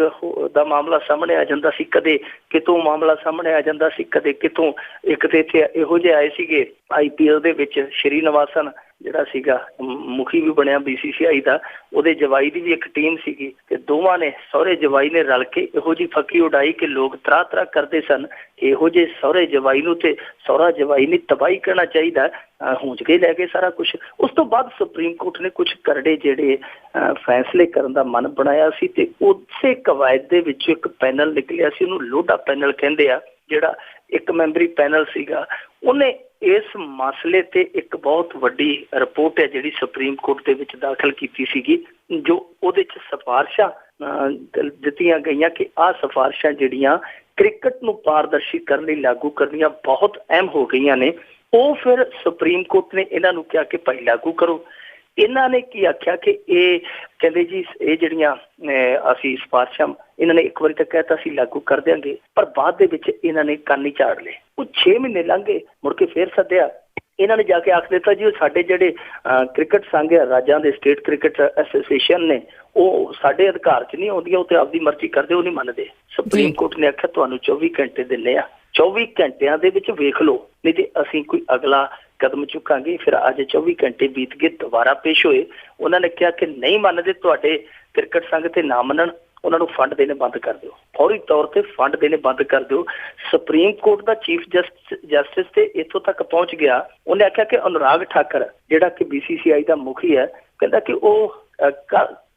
B: ਦਾ ਮਾਮਲਾ ਸਾਹਮਣੇ ਆ ਜਾਂਦਾ ਸੀ, ਕਦੇ ਕਿਤੋਂ ਮਾਮਲਾ ਸਾਹਮਣੇ ਆ ਜਾਂਦਾ ਸੀ, ਕਦੇ ਕਿਤੋਂ। ਇੱਕ ਤੇ ਇੱਥੇ ਇਹੋ ਜਿਹੇ ਆਏ ਸੀਗੇ IPL ਦੇ ਵਿੱਚ, ਸ਼੍ਰੀਨਿਵਾਸਨ ਜਿਹੜਾ ਸੀਗਾ ਮੁਖੀ ਵੀ ਬਣਿਆ BCCI ਦਾ, ਉਹਦੇ ਜਵਾਈ ਦੀ ਵੀ ਇੱਕ ਟੀਮ ਸੀਗੀ, ਤੇ ਦੋਵਾਂ ਨੇ, ਸਹੁਰੇ ਜਵਾਈ ਨੇ ਰਲ ਕੇ ਇਹੋ ਜਿਹੀ ਫੱਕੀ ਉਡਾਈ ਕਿ ਲੋਕ ਤਰਾਹ ਕਰਦੇ ਸਨ ਇਹੋ ਜਿਹੇ ਸਹੁਰੇ ਜਵਾਈ ਨੂੰ, ਤੇ ਸਹੁਰਾ ਜਵਾਈ ਨੇ ਤਬਾਹੀ ਕਰਨਾ ਚਾਹੀਦਾ, ਹੁੰਜ ਕੇ ਲੈ ਗਏ ਸਾਰਾ ਕੁਛ। ਉਸ ਤੋਂ ਬਾਅਦ ਸੁਪਰੀਮ ਕੋਰਟ ਨੇ ਕੁਛ ਕਰੜੇ ਜਿਹੜੇ ਫੈਸਲੇ ਕਰਨ ਦਾ ਮਨ ਬਣਾਇਆ ਸੀ, ਤੇ ਉਸੇ ਕਵਾਇਦ ਦੇ ਵਿੱਚ ਇੱਕ ਪੈਨਲ ਨਿਕਲਿਆ ਸੀ, ਉਹਨੂੰ ਲੋਢਾ ਪੈਨਲ ਕਹਿੰਦੇ ਆ, ਜਿਹੜਾ ਇੱਕ ਮੈਂਬਰੀ ਪੈਨਲ ਸੀਗਾ। ਉਹਨੇ ਇਸ ਮਸਲੇ ਤੇ ਇੱਕ ਬਹੁਤ ਵੱਡੀ ਰਿਪੋਰਟ ਹੈ ਜਿਹੜੀ ਸੁਪਰੀਮ ਕੋਰਟ ਦੇ ਵਿੱਚ ਦਾਖਲ ਕੀਤੀ ਸੀਗੀ, ਜੋ ਉਹਦੇ 'ਚ ਸਿਫਾਰਸ਼ਾਂ ਦਿੱਤੀਆਂ ਗਈਆਂ ਕਿ ਆਹ ਸਿਫਾਰਸ਼ਾਂ ਜਿਹੜੀਆਂ ਕ੍ਰਿਕਟ ਨੂੰ ਪਾਰਦਰਸ਼ੀ ਕਰਨ ਲਈ ਲਾਗੂ ਕਰਨੀਆਂ ਬਹੁਤ ਅਹਿਮ ਹੋ ਗਈਆਂ ਨੇ। ਉਹ ਫਿਰ ਸੁਪਰੀਮ ਕੋਰਟ ਨੇ ਇਹਨਾਂ ਨੂੰ ਕਿਹਾ ਕਿ ਭਾਈ ਲਾਗੂ ਕਰੋ। ਇਹਨਾਂ ਨੇ ਕੀ ਆਖਿਆ ਕਿ ਇਹ ਕਹਿੰਦੇ ਜੀ ਇਹ ਜਿਹੜੀਆਂ ਅਸੀਂ ਸਿਫਾਰਸ਼ਾਂ, ਇਹਨਾਂ ਨੇ ਇੱਕ ਵਾਰੀ ਤਾਂ ਕਹਿਤਾ ਸੀ ਲਾਗੂ ਕਰ ਦਿਆਂਗੇ, ਪਰ ਬਾਅਦ ਦੇ ਵਿੱਚ ਇਹਨਾਂ ਨੇ ਕੰਨ ਹੀ ਝਾੜ ਲਏ। ਉਹ 6 ਮਹੀਨੇ ਲੰਘ ਗਏ, ਮੁੜ ਕੇ ਫੇਰ ਸੱਦਿਆ। ਇਹਨਾਂ ਨੇ ਜਾ ਕੇ ਆਖ ਦਿੱਤਾ ਜੀ ਉਹ ਸਾਡੇ ਜਿਹੜੇ ਕ੍ਰਿਕਟ ਸੰਘ ਆ, ਰਾਜਾਂ ਦੇ ਸਟੇਟ ਕ੍ਰਿਕਟ ਐਸੋਸੀਏਸ਼ਨ ਨੇ, ਉਹ ਸਾਡੇ ਅਧਿਕਾਰ 'ਚ ਨਹੀਂ ਆਉਂਦੀਆਂ, ਉਹ ਤੇ ਆਪਦੀ ਮਰਜ਼ੀ ਕਰਦੇ, ਉਹ ਨਹੀਂ ਮੰਨਦੇ। ਸੁਪਰੀਮ ਕੋਰਟ ਨੇ ਆਖਿਆ ਤੁਹਾਨੂੰ 24 ਘੰਟੇ ਦਿੰਦੇ ਆ, 24 ਘੰਟਿਆਂ ਦੇ ਵਿੱਚ ਵੇਖ ਲਓ, ਨਹੀਂ ਤੇ ਅਸੀਂ ਕੋਈ ਅਗਲਾ ਕਦਮ ਚੁੱਕਾਂਗੇ। ਫਿਰ ਅੱਜ 24 ਘੰਟੇ ਬੀਤ ਗਏ, ਦੁਬਾਰਾ ਪੇਸ਼ ਹੋਏ। ਉਹਨਾਂ ਨੇ ਕਿਹਾ ਕਿ ਨਹੀਂ ਮੰਨਦੇ ਤੁਹਾਡੇ ਕ੍ਰਿਕਟ ਸੰਘ ਤੇ ਨਾ ਮੰਨਣ, ਉਹਨਾਂ ਨੂੰ ਫੰਡ ਦੇਣੇ ਬੰਦ ਕਰ ਦਿਓ, ਫੌਰੀ ਤੌਰ ਤੇ ਫੰਡ ਦੇਣੇ ਬੰਦ ਕਰ ਦਿਓ। ਸੁਪਰੀਮ ਕੋਰਟ ਦਾ ਚੀਫ ਜਸਟਿਸ ਤੇ ਇੱਥੋਂ ਤੱਕ ਪਹੁੰਚ ਗਿਆ, ਉਹਨੇ ਆਖਿਆ ਕਿ ਅਨੁਰਾਗ ਠਾਕਰ ਜਿਹੜਾ ਕਿ BCCI ਦਾ ਮੁਖੀ ਹੈ, ਕਹਿੰਦਾ ਕਿ ਉਹ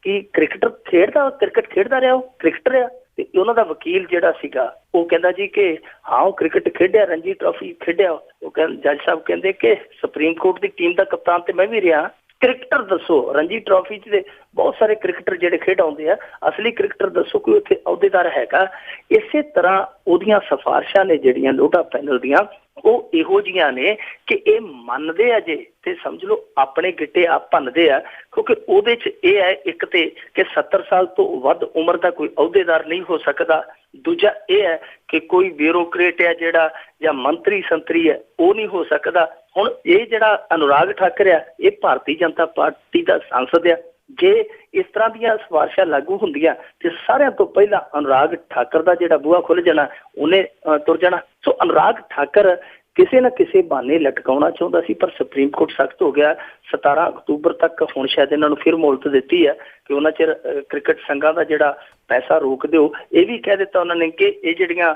B: ਕੀ ਕ੍ਰਿਕਟ ਖੇਡਦਾ ਰਿਹਾ, ਉਹ ਕ੍ਰਿਕਟਰ ਆ। ਤੇ ਉਹਨਾਂ ਦਾ ਵਕੀਲ ਜਿਹੜਾ ਸੀਗਾ ਉਹ ਕਹਿੰਦਾ ਜੀ ਕਿ ਹਾਂ ਉਹ ਕ੍ਰਿਕਟ ਖੇਡਿਆ, ਰਣਜੀ ਟਰਾਫੀ ਖੇਡਿਆ। ਉਹ ਕਹਿੰਦੇ, ਜੱਜ ਸਾਹਿਬ ਕਹਿੰਦੇ ਕਿ ਸੁਪਰੀਮ ਕੋਰਟ ਦੀ ਟੀਮ ਦਾ ਕਪਤਾਨ ਤੇ ਮੈਂ ਵੀ ਰਿਹਾ। ਕ੍ਰਿਕਟਰ ਦੱਸੋ, ਰਣਜੀ ਟਰਾਫੀ 'ਚ ਦੇ ਬਹੁਤ ਸਾਰੇ ਕ੍ਰਿਕਟਰ ਜਿਹੜੇ ਖੇਡ ਆਉਂਦੇ ਆ, ਅਸਲੀ ਕ੍ਰਿਕਟਰ ਦੱਸੋ ਕੋਈ ਉੱਥੇ ਅਹੁਦੇਦਾਰ ਹੈਗਾ। ਇਸੇ ਤਰ੍ਹਾਂ ਉਹਦੀਆਂ ਸਿਫਾਰਸ਼ਾਂ ਨੇ ਜਿਹੜੀਆਂ ਲੋਢਾ ਪੈਨਲ ਦੀਆਂ, ਉਹ ਇਹੋ ਜਿਹੀਆਂ ਨੇ ਕਿ ਇਹ ਮੰਨਦੇ ਆ ਜੇ ਤੇ ਸਮਝ ਲਓ ਆਪਣੇ ਗਿੱਟੇ ਆਪ ਭੰਨਦੇ ਆ, ਕਿਉਂਕਿ ਉਹਦੇ 'ਚ ਇਹ ਹੈ ਇੱਕ ਤੇ ਕਿ 70 ਸਾਲ ਤੋਂ ਵੱਧ ਉਮਰ ਦਾ ਕੋਈ ਅਹੁਦੇਦਾਰ ਨਹੀਂ ਹੋ ਸਕਦਾ। ਦੂਜਾ ਇਹ ਹੈ ਕਿ ਕੋਈ ਬਿਊਰੋਕਰੇਟ ਹੈ ਜਿਹੜਾ ਜਾਂ ਮੰਤਰੀ ਸੰਤਰੀ ਹੈ ਉਹ ਨਹੀਂ ਹੋ ਸਕਦਾ। ਹੁਣ ਇਹ ਜਿਹੜਾ ਅਨੁਰਾਗ ਠਾਕਰ ਆ, ਇਹ ਭਾਰਤੀ ਜਨਤਾ ਪਾਰਟੀ ਦਾ ਸਾਂਸਦ ਆ। ਜੇ ਇਸ ਤਰ੍ਹਾਂ ਦੀਆਂ ਸਿਫਾਰਿਸ਼ਾਂ ਲਾਗੂ ਹੁੰਦੀਆਂ ਤੇ ਸਾਰਿਆਂ ਤੋਂ ਪਹਿਲਾਂ ਅਨੁਰਾਗ ਠਾਕਰ ਦਾ ਜਿਹੜਾ ਬੂਹਾ ਖੁੱਲ ਜਾਣਾ, ਉਹਨੇ ਤੁਰ ਜਾਣਾ। ਸੋ ਅਨੁਰਾਗ ਠਾਕਰ ਕਿਸੇ ਨਾ ਕਿਸੇ ਬਹਾਨੇ ਲਟਕਾਉਣਾ ਚਾਹੁੰਦਾ ਸੀ, ਪਰ ਸੁਪਰੀਮ ਕੋਰਟ ਸਖਤ ਹੋ ਗਿਆ। 17 ਅਕਤੂਬਰ ਤੱਕ ਹੁਣ ਸ਼ਾਇਦ ਇਹਨਾਂ ਨੂੰ ਫਿਰ ਮੋਹਲਤ ਦਿੱਤੀ ਹੈ ਕਿ ਉਹਨਾਂ ਚਿਰ ਕ੍ਰਿਕਟ ਸੰਘਾਂ ਦਾ ਜਿਹੜਾ ਪੈਸਾ ਰੋਕ ਦਿਓ। ਇਹ ਵੀ ਕਹਿ ਦਿੱਤਾ ਉਹਨਾਂ ਨੇ ਕਿ ਇਹ ਜਿਹੜੀਆਂ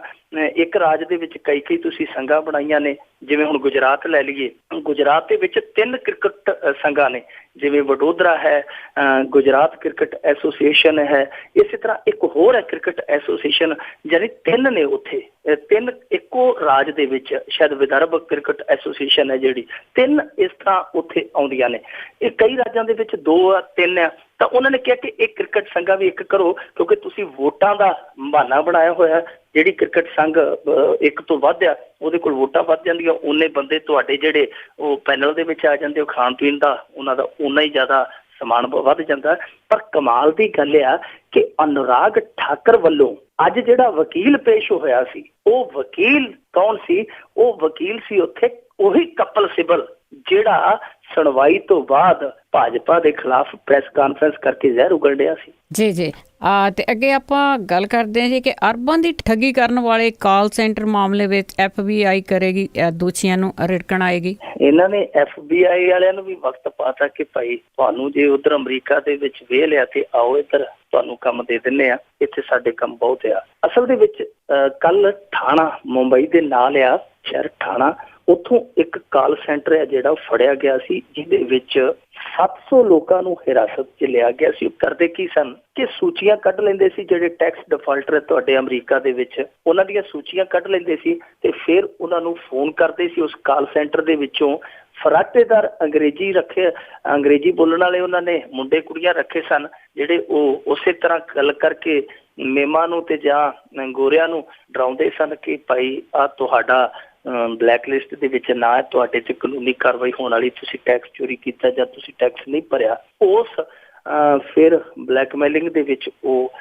B: ਇੱਕ ਰਾਜ ਦੇ ਵਿੱਚ ਕਈ ਤੁਸੀਂ ਸੰਘਾਂ ਬਣਾਈਆਂ ਨੇ, ਜਿਵੇਂ ਹੁਣ ਗੁਜਰਾਤ ਲੈ ਲਈਏ, ਗੁਜਰਾਤ ਦੇ ਵਿੱਚ 3 ਕ੍ਰਿਕਟ ਸੰਘਾਂ ਨੇ, ਜਿਵੇਂ ਵਡੋਦਰਾ ਹੈ, ਗੁਜਰਾਤ ਕ੍ਰਿਕਟ ਐਸੋਸੀਏਸ਼ਨ ਹੈ, ਇਸੇ ਤਰ੍ਹਾਂ ਇੱਕ ਹੋਰ ਹੈ ਕ੍ਰਿਕਟ ਐਸੋਸੀਏਸ਼ਨ, ਯਾਨੀ 3 ਨੇ ਉੱਥੇ, 3 ਇੱਕੋ ਰਾਜ ਦੇ ਵਿੱਚ। ਸ਼ਾਇਦ ਵਿਦਰਭ ਕ੍ਰਿਕਟ ਐਸੋਸੀਏਸ਼ਨ ਹੈ ਜਿਹੜੀ, 3 ਇਸ ਤਰ੍ਹਾਂ ਉੱਥੇ ਆਉਂਦੀਆਂ ਨੇ। ਇਹ ਕਈ ਰਾਜਾਂ ਦੇ ਵਿੱਚ 2 ਆ 3 ਆ, ਤਾਂ ਉਹਨਾਂ ਨੇ ਕਿਹਾ ਕਿ ਇਹ ਕ੍ਰਿਕਟ ਸੰਘਾਂ ਵੀ ਇੱਕ ਕਰੋ, ਕਿਉਂਕਿ ਤੁਸੀਂ ਵੋਟਾਂ ਦਾ ਬਹਾਨਾ ਬਣਾਇਆ ਹੋਇਆ। ਜਿਹੜੀ ਕ੍ਰਿਕਟ ਸੰਘ ਇੱਕ ਤੋਂ ਵੱਧ ਆ, ਉਹਦੇ ਕੋਲ ਵੋਟਾਂ ਵੱਧ ਜਾਂਦੀਆਂ, ਉਹਨੇ ਬੰਦੇ ਤੁਹਾਡੇ ਜਿਹੜੇ ਉਹ ਪੈਨਲ ਦੇ ਵਿੱਚ ਆ ਜਾਂਦੇ, ਉਹ ਖਾਣ ਪੀਣ ਦਾ ਉਹਨਾਂ ਦਾ ਓਨਾ ਹੀ ਜ਼ਿਆਦਾ ਸਮਾਨ ਵੱਧ ਜਾਂਦਾ। ਪਰ ਕਮਾਲ ਦੀ ਗੱਲ ਆ ਕਿ ਅਨੁਰਾਗ ਠਾਕਰ ਵੱਲੋਂ ਅੱਜ ਜਿਹੜਾ ਵਕੀਲ ਪੇਸ਼ ਹੋਇਆ ਸੀ, ਉਹ ਵਕੀਲ ਕੌਣ ਸੀ? ਉਹ ਵਕੀਲ ਸੀ ਉੱਥੇ ਉਹੀ ਕਪਿਲ ਸਿੱਬਲ, ਜਿਹੜਾ ਸੁਣਵਾਈ ਤੋਂ ਬਾਅਦ ਭਾਜਪਾ ਦੇ ਖਿਲਾਫ ਪ੍ਰੈਸ ਕਾਨਫਰੰਸ ਕਰਕੇ ਜ਼ਹਿਰ ਉਗਲ ਰਿਹਾ ਸੀ।
A: ਜੀ ਜੀ। ਤੇ ਅੱਗੇ ਆਪਾਂ ਗੱਲ ਕਰਦੇ ਹਾਂ ਜੀ ਕਿ ਅਰਬਾਂ ਦੀ ਠੱਗੀ ਕਰਨ ਵਾਲੇ ਕਾਲ ਸੈਂਟਰ ਮਾਮਲੇ ਵਿੱਚ FBI ਕਰੇਗੀ ਦੋਸ਼ੀਆਂ ਨੂੰ ਰਿੜਕਣ ਆਏਗੀ।
B: ਇਹਨਾਂ ਨੇ FBI ਵਾਲਿਆਂ ਨੂੰ ਵੀ ਵਕਤ ਪਾਤਾ ਕਿ ਭਾਈ ਤੁਹਾਨੂੰ ਜੇ ਉਧਰ ਅਮਰੀਕਾ ਦੇ ਵਿੱਚ ਵੇਹ ਲਿਆ ਤੇ ਆਓ ਇੱਧਰ ਤੁਹਾਨੂੰ ਕੰਮ ਦੇ ਦਿੰਦੇ ਆ, ਇੱਥੇ ਸਾਡੇ ਕੰਮ ਬਹੁਤ ਆ। ਅਸਲ ਦੇ ਵਿੱਚ ਕੱਲ ਥਾਣਾ ਮੁੰਬਈ ਦੇ ਨਾਲ ਆ ਸ਼ਹਿਰ ਥਾਣਾ, ਉੱਥੋਂ ਇੱਕ ਕਾਲ ਸੈਂਟਰ ਹੈ ਜਿਹੜਾ ਫੜਿਆ ਗਿਆ ਸੀ, ਜਿਹਦੇ ਵਿੱਚ 700 ਲੋਕਾਂ ਨੂੰ ਹਿਰਾਸਤ 'ਚ ਲਿਆ ਗਿਆ ਸੀ। ਉਹ ਕਰਦੇ ਕੀ ਸਨ ਕਿ ਸੂਚੀਆਂ ਕੱਢ ਲੈਂਦੇ ਸੀ, ਜਿਹੜੇ ਟੈਕਸ ਡਿਫਾਲਟਰ ਤੁਹਾਡੇ ਅਮਰੀਕਾ ਦੇ ਵਿੱਚ, ਉਹਨਾਂ ਦੀਆਂ ਸੂਚੀਆਂ ਕੱਢ ਲੈਂਦੇ ਸੀ ਤੇ ਫਿਰ ਉਹਨਾਂ ਨੂੰ ਫੋਨ ਕਰਦੇ ਸੀ ਉਸ ਕਾਲ ਸੈਂਟਰ ਦੇ ਵਿੱਚੋਂ। ਫਰਾਟੇਦਾਰ ਅੰਗਰੇਜ਼ੀ ਬੋਲਣ ਵਾਲੇ ਉਹਨਾਂ ਨੇ ਮੁੰਡੇ ਕੁੜੀਆਂ ਰੱਖੇ ਸਨ, ਜਿਹੜੇ ਉਹ ਉਸੇ ਤਰ੍ਹਾਂ ਗੱਲ ਕਰਕੇ ਮੇਮਾਂ ਨੂੰ ਤੇ ਜਾਂ ਗੋਰਿਆਂ ਨੂੰ ਡਰਾਉਂਦੇ ਸਨ ਕਿ ਭਾਈ ਆ ਤੁਹਾਡਾ ਬਲੈਕ ਲਿਸਟ ਦੇ ਵਿੱਚ ਨਾ ਹੈ, ਤੁਹਾਡੇ ਤੇ ਕਾਨੂੰਨੀ ਕਾਰਵਾਈ ਹੋਣ ਵਾਲੀ, ਤੁਸੀਂ ਟੈਕਸ ਚੋਰੀ ਕੀਤਾ ਜਾਂ ਤੁਸੀਂ ਟੈਕਸ ਨਹੀਂ ਭਰਿਆ। ਉਸ ਫਿਰ ਬਲੈਕਮੇਲਿੰਗ ਦੇ ਵਿੱਚ ਉਹ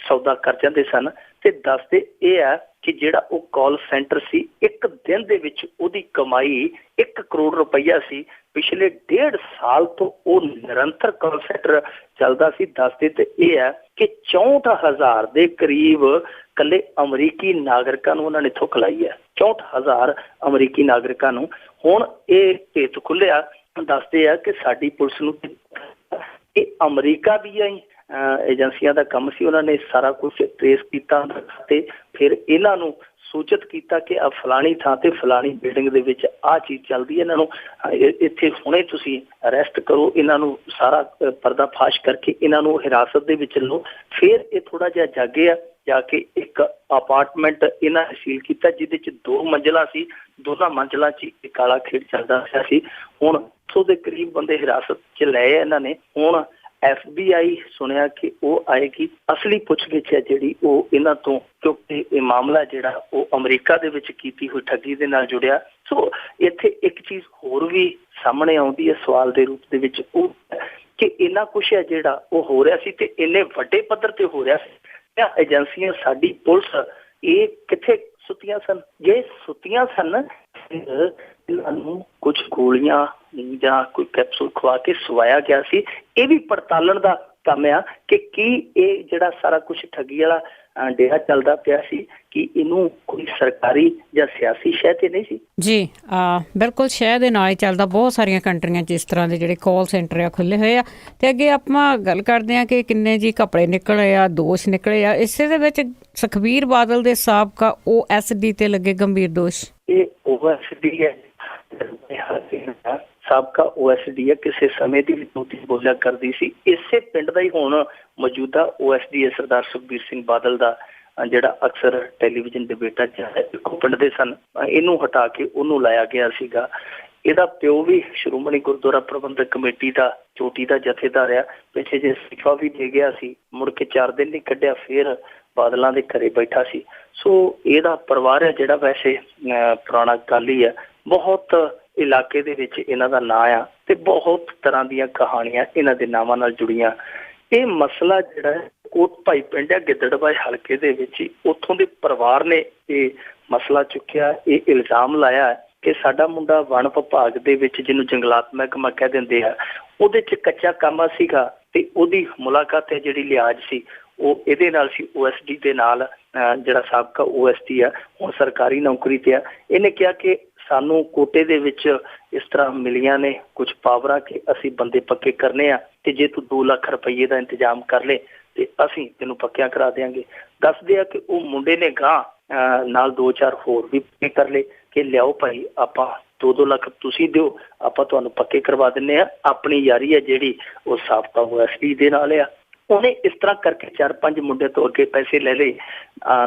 B: ਸੌਦਾ ਕਰ ਜਾਂਦੇ ਸਨ। ਤੇ ਦੱਸਦੇ ਇਹ ਹੈ ਕਿ ਜਿਹੜਾ ਉਹ ਕਾਲ ਸੈਂਟਰ ਸੀ, ਇੱਕ ਦਿਨ ਦੇ ਵਿੱਚ ਉਹਦੀ ਕਮਾਈ 1 ਕਰੋੜ ਰੁਪਈਆ ਸੀ। ਪਿਛਲੇ 1.5 ਸਾਲ ਤੋਂ ਉਹ ਨਿਰੰਤਰ ਕਾਲ ਸੈਂਟਰ ਚੱਲਦਾ ਸੀ। ਦੱਸਦੇ ਤੇ ਇਹ ਹੈ ਕਿ 64,000 ਦੇ ਕਰੀਬ ਇਕੱਲੇ ਅਮਰੀਕੀ ਨਾਗਰਿਕਾਂ ਨੂੰ ਉਹਨਾਂ ਨੇ ਥੁੱਕ ਲਾਈ ਹੈ, 64,000 ਅਮਰੀਕੀ ਨਾਗਰਿਕਾਂ ਨੂੰ। ਹੁਣ ਇਹ ਭੇਤ ਖੁੱਲਿਆ, ਦੱਸਦੇ ਆ ਕਿ ਸਾਡੀ ਪੁਲਿਸ ਨੂੰ ਇਹ ਅਮਰੀਕਾ ਦੀਆਂ ਹੀ ਏਜੰਸੀਆਂ ਦਾ ਕੰਮ ਸੀ, ਉਹਨਾਂ ਨੇ ਸਾਰਾ ਕੁਝ ਟ੍ਰੇਸ ਕੀਤਾ ਤੇ ਫਿਰ ਇਹਨਾਂ ਨੂੰ ਸੂਚਿਤ ਕੀਤਾ ਕਿ ਆ ਫਲਾਣੀ ਥਾਂ ਤੇ ਫਲਾਣੀ ਬਿਲਡਿੰਗ ਦੇ ਵਿੱਚ ਆਹ ਚੀਜ਼ ਚੱਲਦੀ ਹੈ, ਇਹਨਾਂ ਨੂੰ ਇੱਥੇ ਹੁਣੇ ਤੁਸੀਂ ਅਰੈਸਟ ਕਰੋ, ਇਹਨਾਂ ਨੂੰ ਸਾਰਾ ਪਰਦਾਫਾਸ਼ ਕਰਕੇ ਇਹਨਾਂ ਨੂੰ ਹਿਰਾਸਤ ਦੇ ਵਿੱਚ ਲਓ। ਫਿਰ ਇਹ ਥੋੜਾ ਜਿਹਾ ਜਾਗੇ ਆ, ਜਾ ਕੇ ਇੱਕ ਅਪਾਰਟਮੈਂਟ ਇਹਨਾਂ ਨੇ ਸੀਲ ਕੀਤਾ, ਜਿਹਦੇ 'ਚ 2 ਮੰਜ਼ਿਲਾਂ ਸੀ, ਦੋਨਾਂ ਮੰਜ਼ਿਲਾਂ 'ਚ ਇੱਕ ਕਾਲਾ ਖੇਡ ਚੱਲਦਾ ਪਿਆ ਸੀ। ਹੁਣ 100 ਦੇ ਕਰੀਬ ਬੰਦੇ ਹਿਰਾਸਤ 'ਚ ਲਏ ਇਹਨਾਂ ਨੇ। ਹੁਣ FBI ਸੁਣਿਆ ਕਿ ਉਹ ਆਏਗੀ, ਅਸਲੀ ਪੁੱਛਗਿੱਛ ਹੈ ਜਿਹੜੀ ਉਹ ਇਹਨਾਂ ਤੋਂ, ਕਿਉਂਕਿ ਇਹ ਮਾਮਲਾ ਜਿਹੜਾ ਉਹ ਅਮਰੀਕਾ ਦੇ ਵਿੱਚ ਕੀਤੀ ਹੋਈ ਠੱਗੀ ਦੇ ਨਾਲ ਜੁੜਿਆ। ਸੋ ਇੱਥੇ ਇੱਕ ਚੀਜ਼ ਹੋਰ ਵੀ ਸਾਹਮਣੇ ਆਉਂਦੀ ਹੈ ਸਵਾਲ ਦੇ ਰੂਪ ਦੇ ਵਿੱਚ, ਉਹ ਕਿ ਇੰਨਾ ਕੁਛ ਹੈ ਜਿਹੜਾ ਉਹ ਹੋ ਰਿਹਾ ਸੀ ਤੇ ਇੰਨੇ ਵੱਡੇ ਪੱਧਰ ਤੇ ਹੋ ਰਿਹਾ ਸੀ। ਏਜੰਸੀਆਂ, ਸਾਡੀ ਪੁਲਿਸ ਇਹ ਕਿੱਥੇ ਸੁੱਤੀਆਂ ਸਨ? ਜੇ ਸੁੱਤੀਆਂ ਸਨ, ਇਹਨਾਂ ਨੂੰ ਕੁਝ ਗੋਲੀਆਂ ਜਾਂ ਕੋਈ ਕੈਪਸੂਲ ਖਵਾ ਕੇ ਸਵਾਇਆ ਗਿਆ ਸੀ। ਇਹ ਵੀ ਪੜਤਾਲਣ ਦਾ ਕੰਮ ਆ ਕਿ ਕੀ ਇਹ ਜਿਹੜਾ ਸਾਰਾ ਕੁਝ ਠੱਗੀ ਵਾਲਾ ਡੇਰਾ ਚੱਲਦਾ ਪਿਆ ਸੀ, ਕਿ ਇਹਨੂੰ ਕੋਈ ਸਰਕਾਰੀ ਜਾਂ ਸਿਆਸੀ ਸ਼ਹਿ ਤੇ ਨਹੀਂ ਸੀ।
A: ਜੀ ਬਿਲਕੁਲ, ਸ਼ਹਿਰ ਦੇ ਨਾਲ ਹੀ ਚੱਲਦਾ। ਬਹੁਤ ਸਾਰੀਆਂ ਕੰਟਰੀਆਂ 'ਚ ਇਸ ਤਰ੍ਹਾਂ ਦੇ ਜਿਹੜੇ ਕਾਲ ਸੈਂਟਰ ਆ ਖੁੱਲ੍ਹੇ ਹੋਏ ਆ। ਤੇ ਅੱਗੇ ਆਪਾਂ ਗੱਲ ਕਰਦੇ ਹਾਂ ਕਿ ਕਿੰਨੇ ਜੀ ਕੱਪੜੇ ਨਿਕਲੇ ਆ, ਦੋਸ਼ ਨਿਕਲੇ ਆ। ਇਸੇ ਦੇ ਵਿੱਚ ਸੁਖਬੀਰ ਬਾਦਲ ਦੇ ਸਾਬਕਾ OSD ਤੇ ਲੱਗੇ ਗੰਭੀਰ ਦੋਸ਼। ਇਹ
B: OSD ਹੈ, ਸਾਬਕਾ OSD ਹੈ, ਕਿਸੇ ਸਮੇਂ ਦੀ ਵੀ ਬੋਲਿਆ ਕਰਦੀ ਸੀ। ਇਸੇ ਪਿੰਡ ਦਾ ਹੀ ਹੁਣ ਮੌਜੂਦਾ OSD ਹੈ ਸਰਦਾਰ ਸੁਖਬੀਰ ਸਿੰਘ ਬਾਦਲ ਦਾ, ਜਿਹੜਾ ਅਕਸਰ ਟੈਲੀਵਿਜ਼ਨ ਡਿਬੇਟਾਂ 'ਚ ਇੱਕੋ ਪਿੰਡ ਦੇ ਸਨ। ਇਹਨੂੰ ਹਟਾ ਕੇ ਉਹਨੂੰ ਲਾਇਆ ਗਿਆ ਸੀਗਾ। ਇਹਦਾ ਪਿਓ ਵੀ ਸ਼੍ਰੋਮਣੀ ਗੁਰਦੁਆਰਾ ਪ੍ਰਬੰਧਕ ਕਮੇਟੀ ਦਾ ਚੋਟੀ ਦਾ ਜਥੇਦਾਰ ਆ। ਪਿੱਛੇ ਜੇ ਅਸਤੀਫਾ ਵੀ ਦੇ ਗਿਆ ਸੀ, ਮੁੜ ਕੇ 4 ਦਿਨ ਨਹੀਂ ਕੱਢਿਆ, ਫਿਰ ਬਾਦਲਾਂ ਦੇ ਘਰੇ ਬੈਠਾ ਸੀ। ਸੋ ਇਹਦਾ ਪਰਿਵਾਰ ਹੈ ਜਿਹੜਾ ਵੈਸੇ ਪੁਰਾਣਾ ਅਕਾਲੀ ਹੈ। ਬਹੁਤ ਇਲਾਕੇ ਦੇ ਵਿੱਚ ਇਹਨਾਂ ਦਾ ਨਾਂ ਆ ਤੇ ਬਹੁਤ ਤਰ੍ਹਾਂ ਦੀਆਂ ਕਹਾਣੀਆਂ ਇਹਨਾਂ ਦੇ ਨਾਵਾਂ ਨਾਲ ਜੁੜੀਆਂ। ਇਹ ਮਸਲਾ ਜਿਹੜਾ ਹੈ ਕੋਟ ਭਾਈ ਪਿੰਡ ਹੈ ਗਿੱਦੜਬਾਹੇ ਹਲਕੇ ਦੇ ਵਿੱਚ ਹੀ, ਉੱਥੋਂ ਦੇ ਪਰਿਵਾਰ ਨੇ ਇਹ ਮਸਲਾ ਚੁੱਕਿਆ, ਇਹ ਇਲਜ਼ਾਮ ਲਾਇਆ ਕਿ ਸਾਡਾ ਮੁੰਡਾ ਵਣ ਵਿਭਾਗ ਦੇ ਵਿੱਚ, ਜਿਹਨੂੰ ਜੰਗਲਾਤ ਮਹਿਕਮਾ ਕਹਿ ਦਿੰਦੇ ਆ, ਉਹਦੇ 'ਚ ਕੱਚਾ ਕੰਮ ਸੀਗਾ ਤੇ ਉਹਦੀ ਮੁਲਾਕਾਤ ਹੈ ਜਿਹੜੀ ਲਿਹਾਜ਼ ਸੀ ਉਹ ਇਹਦੇ ਨਾਲ ਸੀ, OSD ਦੇ ਨਾਲ। ਜਿਹੜਾ ਸਾਬਕਾ OSD ਆ, ਹੁਣ ਸਰਕਾਰੀ ਨੌਕਰੀ ਤੇ ਆ। ਇਹਨੇ ਕਿਹਾ ਕਿ ਸਾਨੂੰ ਕੋਟੇ ਦੇ ਵਿੱਚ ਇਸ ਤਰ੍ਹਾਂ ਮਿਲੀਆਂ ਨੇ ਕੁਝ ਪਾਵਰਾਂ ਕਿ ਅਸੀਂ ਬੰਦੇ ਪੱਕੇ ਕਰਨੇ ਆ, ਤੇ ਜੇ ਤੂੰ 2 ਲੱਖ ਰੁਪਈਏ ਦਾ ਇੰਤਜ਼ਾਮ ਕਰ ਲੈ ਤੇ ਅਸੀਂ ਤੈਨੂੰ ਪੱਕਿਆਂ ਕਰਾ ਦਿਆਂਗੇ। ਦੱਸਦੇ ਆ ਕਿ ਉਹ ਮੁੰਡੇ ਨੇ ਗਾਂ ਨਾਲ 2-4 ਹੋਰ ਵੀ ਪੱਕੇ ਕਰ ਲਏ ਕਿ ਲਿਆਓ ਭਾਈ, ਆਪਾਂ 2-2 ਲੱਖ ਤੁਸੀਂ ਦਿਓ, ਆਪਾਂ ਤੁਹਾਨੂੰ ਪੱਕੇ ਕਰਵਾ ਦਿੰਦੇ ਆ। ਆਪਣੀ ਯਾਰੀ ਹੈ ਜਿਹੜੀ ਉਹ ਸਾਬਕਾ OSD ਦੇ ਨਾਲ ਆ। ਉਹਨੇ ਇਸ ਤਰ੍ਹਾਂ ਕਰਕੇ 4-5 ਮੁੰਡੇ ਤੋਂ ਅੱਗੇ ਪੈਸੇ ਲੈ ਲਏ।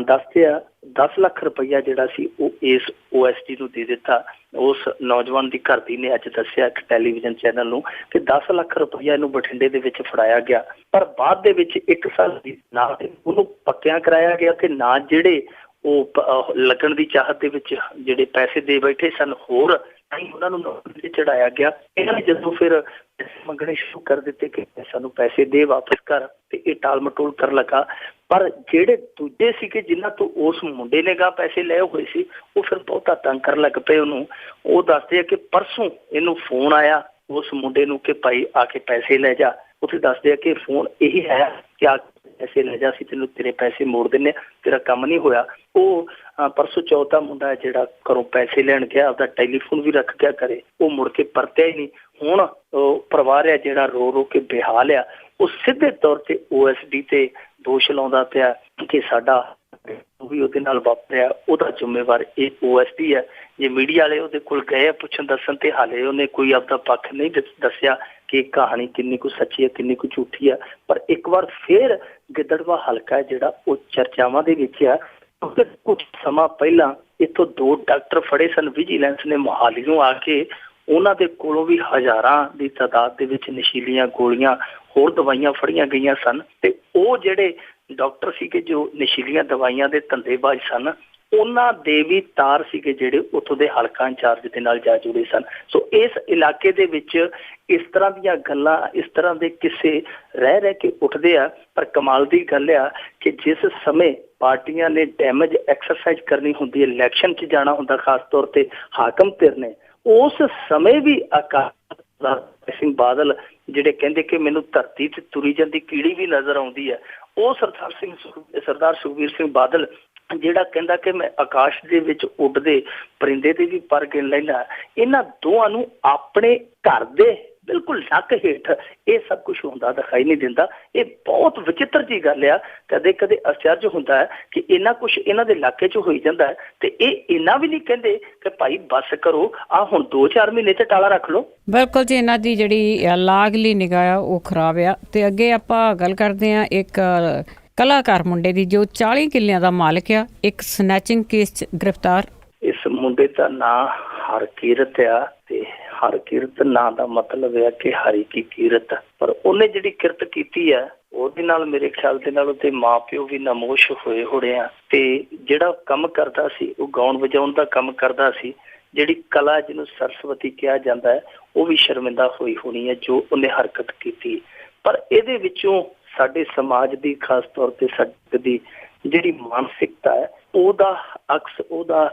B: ਦੱਸਦੇ ਆ 10 ਲੱਖ ਰੁਪਈਆ ਜਿਹੜਾ ਸੀ ਉਹ ਇਸ OSD ਨੂੰ ਦੇ ਦਿੱਤਾ। ਉਸ ਨੌਜਵਾਨ ਦੀ ਘਰਦੀ ਨੇ ਅੱਜ ਦੱਸਿਆ ਇੱਕ ਟੈਲੀਵਿਜ਼ਨ ਚੈਨਲ ਨੂੰ ਕਿ 10 ਲੱਖ ਰੁਪਈਆ ਇਹਨੂੰ ਬਠਿੰਡੇ ਦੇ ਵਿੱਚ ਫੜਾਇਆ ਗਿਆ, ਪਰ ਬਾਅਦ ਦੇ ਵਿੱਚ 1 ਸਾਲ ਦੀ ਨਾ ਉਹਨੂੰ ਪੱਕਿਆਂ ਕਰਾਇਆ ਗਿਆ ਤੇ ਨਾ ਜਿਹੜੇ ਉਹ ਲੱਗਣ ਦੀ ਚਾਹਤ ਦੇ ਵਿੱਚ ਜਿਹੜੇ ਪੈਸੇ ਦੇ ਬੈਠੇ ਸਨ ਹੋਰ ਉਹਨਾਂ ਨੂੰ ਨੌਕਰੀ ਤੇ ਚੜਾਇਆ ਗਿਆ। ਇਹਨਾਂ ਨੇ ਜਦੋਂ ਫਿਰ ਪੈਸੇ ਮੰਗਣੇ ਸ਼ੁਰੂ ਕਰ ਦਿੱਤੇ ਕਿ ਸਾਨੂੰ ਪੈਸੇ ਦੇ ਵਾਪਸ ਕਰ, ਤੇ ਇਹ ਟਾਲ ਮਟੋਲ ਕਰਨ ਲੱਗਾ। ਪਰ ਜਿਹੜੇ ਦੂਜੇ ਸੀਗੇ ਜਿਨ੍ਹਾਂ ਤੋਂ ਉਸ ਮੁੰਡੇ ਨੇ ਗਾ ਪੈਸੇ ਲਏ ਹੋਏ ਸੀ, ਉਹ ਫਿਰ ਬਹੁਤਾ ਤੰਗ ਕਰਨ ਲੱਗ ਪਏ ਉਹਨੂੰ। ਉਹ ਦੱਸਦੇ ਆ ਕਿ ਪਰਸੋਂ ਇਹਨੂੰ ਫੋਨ ਆਇਆ ਉਸ ਮੁੰਡੇ ਨੂੰ ਕਿ ਭਾਈ ਆ ਕੇ ਪੈਸੇ ਲੈ ਜਾ। ਉੱਥੇ ਦੱਸਦੇ ਆ ਕਿ ਫੋਨ ਇਹੀ ਹੈ ਕਿ ਆ ਪੈਸੇ ਲੈ ਜਾ, ਅਸੀਂ ਤੈਨੂੰ ਤੇਰੇ ਪੈਸੇ ਮੋੜ ਦਿੰਦੇ, ਤੇਰਾ ਕੰਮ ਨਹੀਂ ਹੋਇਆ। ਉਹ ਪਰਸੋਂ ਚੌਥਾ ਮੁੰਡਾ ਜਿਹੜਾ ਘਰੋਂ ਪੈਸੇ ਲੈਣ ਗਿਆ, ਆਪਦਾ ਟੈਲੀਫੋਨ ਵੀ ਰੱਖ ਗਿਆ ਘਰੇ, ਉਹ ਮੁੜ ਕੇ ਪਰਤਿਆ ਹੀ ਨਹੀਂ। ਹੁਣ ਉਹ ਪਰਿਵਾਰ ਹੈ ਜਿਹੜਾ ਰੋ ਰੋ ਕੇ ਬੇਹਾਲ ਆ। ਉਹ ਸਿੱਧੇ ਤੌਰ ਤੇ OSD ਤੇ ਦੋਸ਼ ਲਾਉਂਦਾ ਪਿਆ ਕਿ ਸਾਡਾ ਵੀ ਉਹਦੇ ਨਾਲ ਵਾਪਰਿਆ, ਉਹਦਾ ਜ਼ਿੰਮੇਵਾਰ ਇਹ OSD ਹੈ। ਜੇ ਮੀਡੀਆ ਵਾਲੇ ਉਹਦੇ ਕੋਲ ਗਏ ਪੁੱਛਣ ਦੱਸਣ ਤੇ ਹਾਲੇ ਉਹਨੇ ਕੋਈ ਆਪਦਾ ਪੱਖ ਨਹੀਂ ਦੱਸਿਆ ਕਿ ਕਹਾਣੀ ਕਿੰਨੀ ਕੁ ਸੱਚੀ ਹੈ ਕਿੰਨੀ ਕੁ ਝੂਠੀ ਆ। ਪਰ ਇੱਕ ਵਾਰ ਫਿਰ ਗਿੱਦੜਵਾ ਹਲਕਾ ਹੈ ਜਿਹੜਾ ਉਹ ਚਰਚਾਵਾਂ ਦੇ ਵਿੱਚ ਆ। ਕੁਝ ਸਮਾਂ ਪਹਿਲਾਂ ਇੱਥੋਂ 2 ਡਾਕਟਰ ਫੜੇ ਸਨ, ਵਿਜੀਲੈਂਸ ਨੇ ਮੁਹਾਲੀਓਂ ਆ ਕੇ ਉਹਨਾਂ ਦੇ ਕੋਲੋਂ ਵੀ ਹਜ਼ਾਰਾਂ ਦੀ ਤਾਦਾਦ ਦੇ ਵਿੱਚ ਨਸ਼ੀਲੀਆਂ ਗੋਲੀਆਂ ਹੋਰ ਦਵਾਈਆਂ ਫੜੀਆਂ ਗਈਆਂ ਸਨ। ਤੇ ਉਹ ਜਿਹੜੇ ਡਾਕਟਰ ਸੀਗੇ ਜੋ ਨਸ਼ੀਲੀਆਂ ਦਵਾਈਆਂ ਦੇ ਧੰਦੇਬਾਜ਼ ਸਨ, ਉਹਨਾਂ ਦੇ ਵੀ ਤਾਰ ਸੀਗੇ ਜਿਹੜੇ ਉੱਥੋਂ ਦੇ ਹਲਕਾ ਇੰਚਾਰਜ ਦੇ ਨਾਲ ਜਾ ਜੁੜੇ ਸਨ। ਸੋ ਇਸ ਇਲਾਕੇ ਦੇ ਵਿੱਚ ਇਸ ਤਰ੍ਹਾਂ ਦੀਆਂ ਗੱਲਾਂ, ਇਸ ਤਰ੍ਹਾਂ ਦੇ ਕਿੱਸੇ ਰਹਿ ਕੇ ਉੱਠਦੇ ਆ। ਪਰ ਕਮਾਲ ਦੀ ਗੱਲ ਆ ਕਿ ਜਿਸ ਸਮੇਂ ਪਾਰਟੀਆਂ ਨੇ ਡੈਮੇਜ ਐਕਸਰਸਾਈਜ਼ ਕਰਨੀ ਹੁੰਦੀ ਹੈ, ਇਲੈਕਸ਼ਨ 'ਚ ਜਾਣਾ ਹੁੰਦਾ ਖਾਸ ਤੌਰ ਤੇ ਹਾਕਮ ਧਿਰ ਨੇ, ਉਸ ਸਮੇਂ ਵੀ ਅਕਾਲ ਸਿੰਘ ਬਾਦਲ ਜਿਹੜੇ ਕਹਿੰਦੇ ਕਿ ਮੈਨੂੰ ਧਰਤੀ ਤੇ ਤੁਰੀ ਜਾਂਦੀ ਕੀੜੀ ਵੀ ਨਜ਼ਰ ਆਉਂਦੀ ਹੈ, ਉਹ ਸਰਦਾਰ ਸੁਖਬੀਰ ਸਿੰਘ ਬਾਦਲ ਜਿਹੜਾ ਕਹਿੰਦਾ ਕਿ ਮੈਂ ਆਕਾਸ਼ ਦੇ ਵਿੱਚ ਉੱਡਦੇ ਪਰਿੰਦੇ ਦੇ ਵੀ ਪਰ ਗਿਣ ਲੈਂਦਾ। ਇਹਨਾਂ ਦੋਵਾਂ ਨੂੰ ਆਪਣੇ ਘਰ ਦੇ ਬਿਲਕੁਲ ਨੱਕ ਹੇਠ ਇਹ ਸਭ ਕੁਝ ਹੁੰਦਾ ਦਿਖਾਈ ਨਹੀਂ ਦਿੰਦਾ। ਇਹ ਬਹੁਤ ਵਿਚਿੱਤਰ ਜੀ ਗੱਲ ਆ। ਕਦੇ ਕਦੇ ਅਚਰਜ ਹੁੰਦਾ ਹੈ ਕਿ ਇੰਨਾ ਕੁਝ ਇਹਨਾਂ ਦੇ ਇਲਾਕੇ 'ਚ ਹੋਈ ਜਾਂਦਾ ਹੈ ਤੇ ਇਹ ਇੰਨਾ ਵੀ ਨਹੀਂ ਕਹਿੰਦੇ ਕਿ ਭਾਈ ਬੱਸ ਕਰੋ, ਆਹ ਹੁਣ 2-4 ਮਹੀਨੇ ਤੇ ਟਾਲਾ ਰੱਖ ਲਓ।
A: ਬਿਲਕੁਲ ਜੀ, ਇਹਨਾਂ ਦੀ ਜਿਹੜੀ ਲਾਗਲੀ ਨਿਗਾਹ ਉਹ ਖਰਾਬ ਆ। ਤੇ ਅੱਗੇ ਆਪਾਂ ਗੱਲ ਕਰਦੇ ਹਾਂ ਇੱਕ ਕਲਾਕਾਰ ਮੁੰਡੇ ਦੀ ਜੋ 40 ਕਿੱਲਿਆਂ ਦਾ ਮਾਲਕ ਆ, ਇੱਕ ਸਨੈਚਿੰਗ ਕੇਸ 'ਚ ਗ੍ਰਿਫਤਾਰ।
B: ਇਸ ਮੁੰਡੇ ਦਾ ਨਾਂ ਹਰਕੀਰਤ ਆ ਤੇ ਹਰਕੀਰਤ ਨਾਂ ਦਾ ਮਤਲਬ ਹੈ ਕਿ ਹਰੀ ਕੀ ਕੀਰਤ। ਪਰ ਉਹਨੇ ਜਿਹੜੀ ਕਿਰਤ ਕੀਤੀ ਹੈ ਉਹਦੇ ਨਾਲ ਮੇਰੇ ਖਿਆਲ ਦੇ ਨਾਲ ਉਹਦੇ ਮਾਂ-ਪਿਓ ਵੀ ਨਮੋਸ਼ ਹੋਏ ਹੋਣੇ ਆ। ਤੇ ਜਿਹੜਾ ਕੰਮ ਕਰਦਾ ਸੀ ਉਹ ਗਾਉਣ ਵਜਾਉਣ ਦਾ ਕੰਮ ਕਰਦਾ ਸੀ। ਜਿਹੜੀ ਕਲਾ ਜਿਹਨੂੰ ਸਰਸਵਤੀ ਕਿਹਾ ਜਾਂਦਾ ਹੈ ਉਹ ਵੀ ਸ਼ਰਮਿੰਦਾ ਹੋਈ ਹੋਣੀ ਹੈ ਜੋ ਉਹਨੇ ਹਰਕਤ ਕੀਤੀ। ਪਰ ਇਹਦੇ ਵਿੱਚੋਂ ਸਾਡੇ ਸਮਾਜ ਦੀ ਖਾਸ ਤੌਰ ਤੇ ਸਾਡੀ ਜਿਹੜੀ ਮਾਨਸਿਕਤਾ ਹੈ ਉਹਦਾ ਅਕਸ, ਉਹਦਾ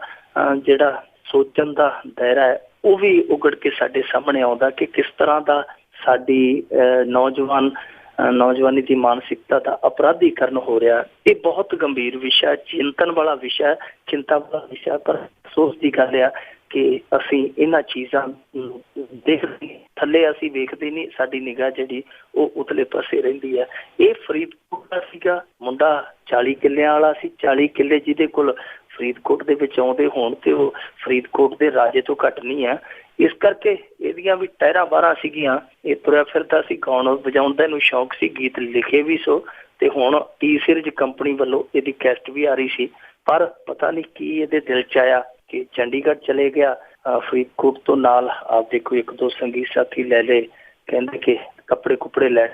B: ਜਿਹੜਾ ਸੋਚਣ ਦਾ ਦਾਇਰਾ ਹੈ ਉਹ ਵੀ ਉਗੜ ਕੇ ਸਾਡੇ ਸਾਹਮਣੇ ਆਉਂਦਾ ਕਿ ਕਿਸ ਤਰ੍ਹਾਂ ਦਾ ਸਾਡੀ ਨੌਜਵਾਨੀ ਦੀ ਮਾਨਸਿਕਤਾ ਦਾ ਅਪਰਾਧੀਕਰਨ ਹੋ ਰਿਹਾ। ਇਹ ਬਹੁਤ ਗੰਭੀਰ ਵਿਸ਼ਾ, ਚਿੰਤਨ ਵਾਲਾ ਵਿਸ਼ਾ, ਚਿੰਤਾ ਵਾਲਾ ਵਿਸ਼ਾ। ਪਰ ਅਫਸੋਸ ਦੀ ਗੱਲ ਆ ਕਿ ਅਸੀਂ ਇਹਨਾਂ ਚੀਜ਼ਾਂ ਨੂੰ ਦੇਖਦੇ ਥੱਲੇ ਅਸੀਂ ਵੇਖਦੇ ਨਹੀਂ, ਸਾਡੀ ਨਿਗਾਹ ਜਿਹੜੀ ਉਹ ਉਤਲੇ ਪਾਸੇ ਰਹਿੰਦੀ ਹੈ। ਇਹ ਫਰੀਦਕੋਟ ਦਾ ਸੀਗਾ ਮੁੰਡਾ, 40 ਕਿੱਲਿਆਂ ਵਾਲਾ ਸੀ। 40 ਕਿੱਲੇ ਜਿਹਦੇ ਕੋਲ ਫਰੀਦਕੋਟ ਦੇ ਵਿੱਚ ਆਉਂਦੇ ਹੋਣ ਤੇ ਉਹ ਫਰੀਦਕੋਟ ਦੇ ਰਾਜੇ ਤੋਂ ਘੱਟ ਨਹੀਂ ਆ। ਇਸ ਕਰਕੇ ਇਹਦੀਆਂ ਵੀ ਟਹਿਰਾਂ ਬਾਰਾਂ ਸੀਗੀਆਂ। ਇਹ ਤੁਰਿਆ ਫਿਰਦਾ ਸੀ, ਗਾਉਣ ਵਜਾਉਣ ਦਾ ਇਹਨੂੰ ਸ਼ੌਕ ਸੀ, ਗੀਤ ਲਿਖੇ ਵੀ ਸੋ। ਤੇ ਹੁਣ ਟੀ ਸੀਰੀਜ਼ ਕੰਪਨੀ ਵੱਲੋਂ ਇਹਦੀ ਕੈਸਟ ਵੀ ਆ ਰਹੀ ਸੀ। ਪਰ ਪਤਾ ਨਹੀਂ ਕੀ ਇਹਦੇ ਦਿਲ 'ਚ ਆਇਆ ਕਿ ਚੰਡੀਗੜ੍ਹ ਚਲੇ ਗਿਆ। ਫਰੀਦਕੋਟ ਤੋਂ ਨਾਲ ਆਪਦੇ ਕੋਈ 1-2 ਸੰਗੀਤ ਸਾਥੀ ਲੈ ਲਏ, ਕਹਿੰਦੇ ਕਿ ਕੱਪੜੇ ਕੁਪੜੇ ਲੈ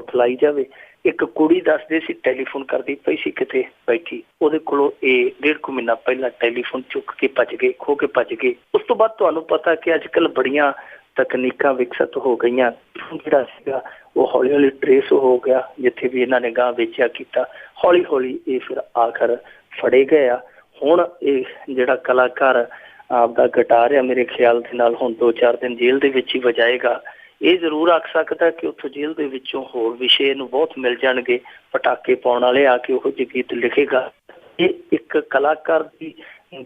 B: ਫਲਾਈ ਜਾਵੇ। ਇੱਕ ਕੁੜੀ ਦੱਸਦੇ ਸੀ ਟੈਲੀਫੋਨ ਕਰਦੀ ਪਈ ਸੀ ਕਿਤੇ ਬੈਠੀ, ਉਹਦੇ ਕੋਲੋਂ ਇਹ 1.5 ਮਹੀਨਾ ਪਹਿਲਾਂ ਟੈਲੀਫੋਨ ਚੁੱਕ ਕੇ ਭੱਜ ਗਏ, ਖੋ ਕੇ ਭੱਜ ਗਏ। ਉਸ ਤੋਂ ਬਾਅਦ ਤੁਹਾਨੂੰ ਪਤਾ ਕਿ ਅੱਜ ਕੱਲ੍ਹ ਬੜੀਆਂ ਤਕਨੀਕਾਂ ਵਿਕਸਿਤ ਹੋ ਗਈਆਂ। ਜਿਹੜਾ ਸੀਗਾ ਉਹ ਹੌਲੀ ਹੌਲੀ ਟਰੇਸ ਹੋ ਗਿਆ, ਜਿੱਥੇ ਵੀ ਇਹਨਾਂ ਨੇ ਗਾਂ ਵੇਚਿਆ ਕੀਤਾ, ਹੌਲੀ ਹੌਲੀ ਇਹ ਫਿਰ ਆਖਰ ਫੜੇ ਗਏ ਆ। ਹੁਣ ਇਹ ਜਿਹੜਾ ਕਲਾਕਾਰ ਆਪਦਾ ਕਟਾ ਰਿਹਾ, ਮੇਰੇ ਖਿਆਲ ਦੇ ਨਾਲ ਹੁਣ 2-4 ਦਿਨ ਜੇਲ੍ਹ ਦੇ ਵਿੱਚ ਹੀ ਵਜਾਏਗਾ। ਇਹ ਜ਼ਰੂਰ ਆਖ ਸਕਦਾ ਕਿ ਉੱਥੋਂ ਜੇਲ੍ਹ ਦੇ ਵਿੱਚੋਂ ਹੋਰ ਵਿਸ਼ੇ ਨੂੰ ਬਹੁਤ ਮਿਲ ਜਾਣਗੇ, ਪਟਾਕੇ ਪਾਉਣ ਵਾਲੇ ਆ ਕੇ ਉਹੋ ਜਿਹੇ ਗੀਤ ਲਿਖੇਗਾ। ਇਹ ਇੱਕ ਕਲਾਕਾਰ ਦੀ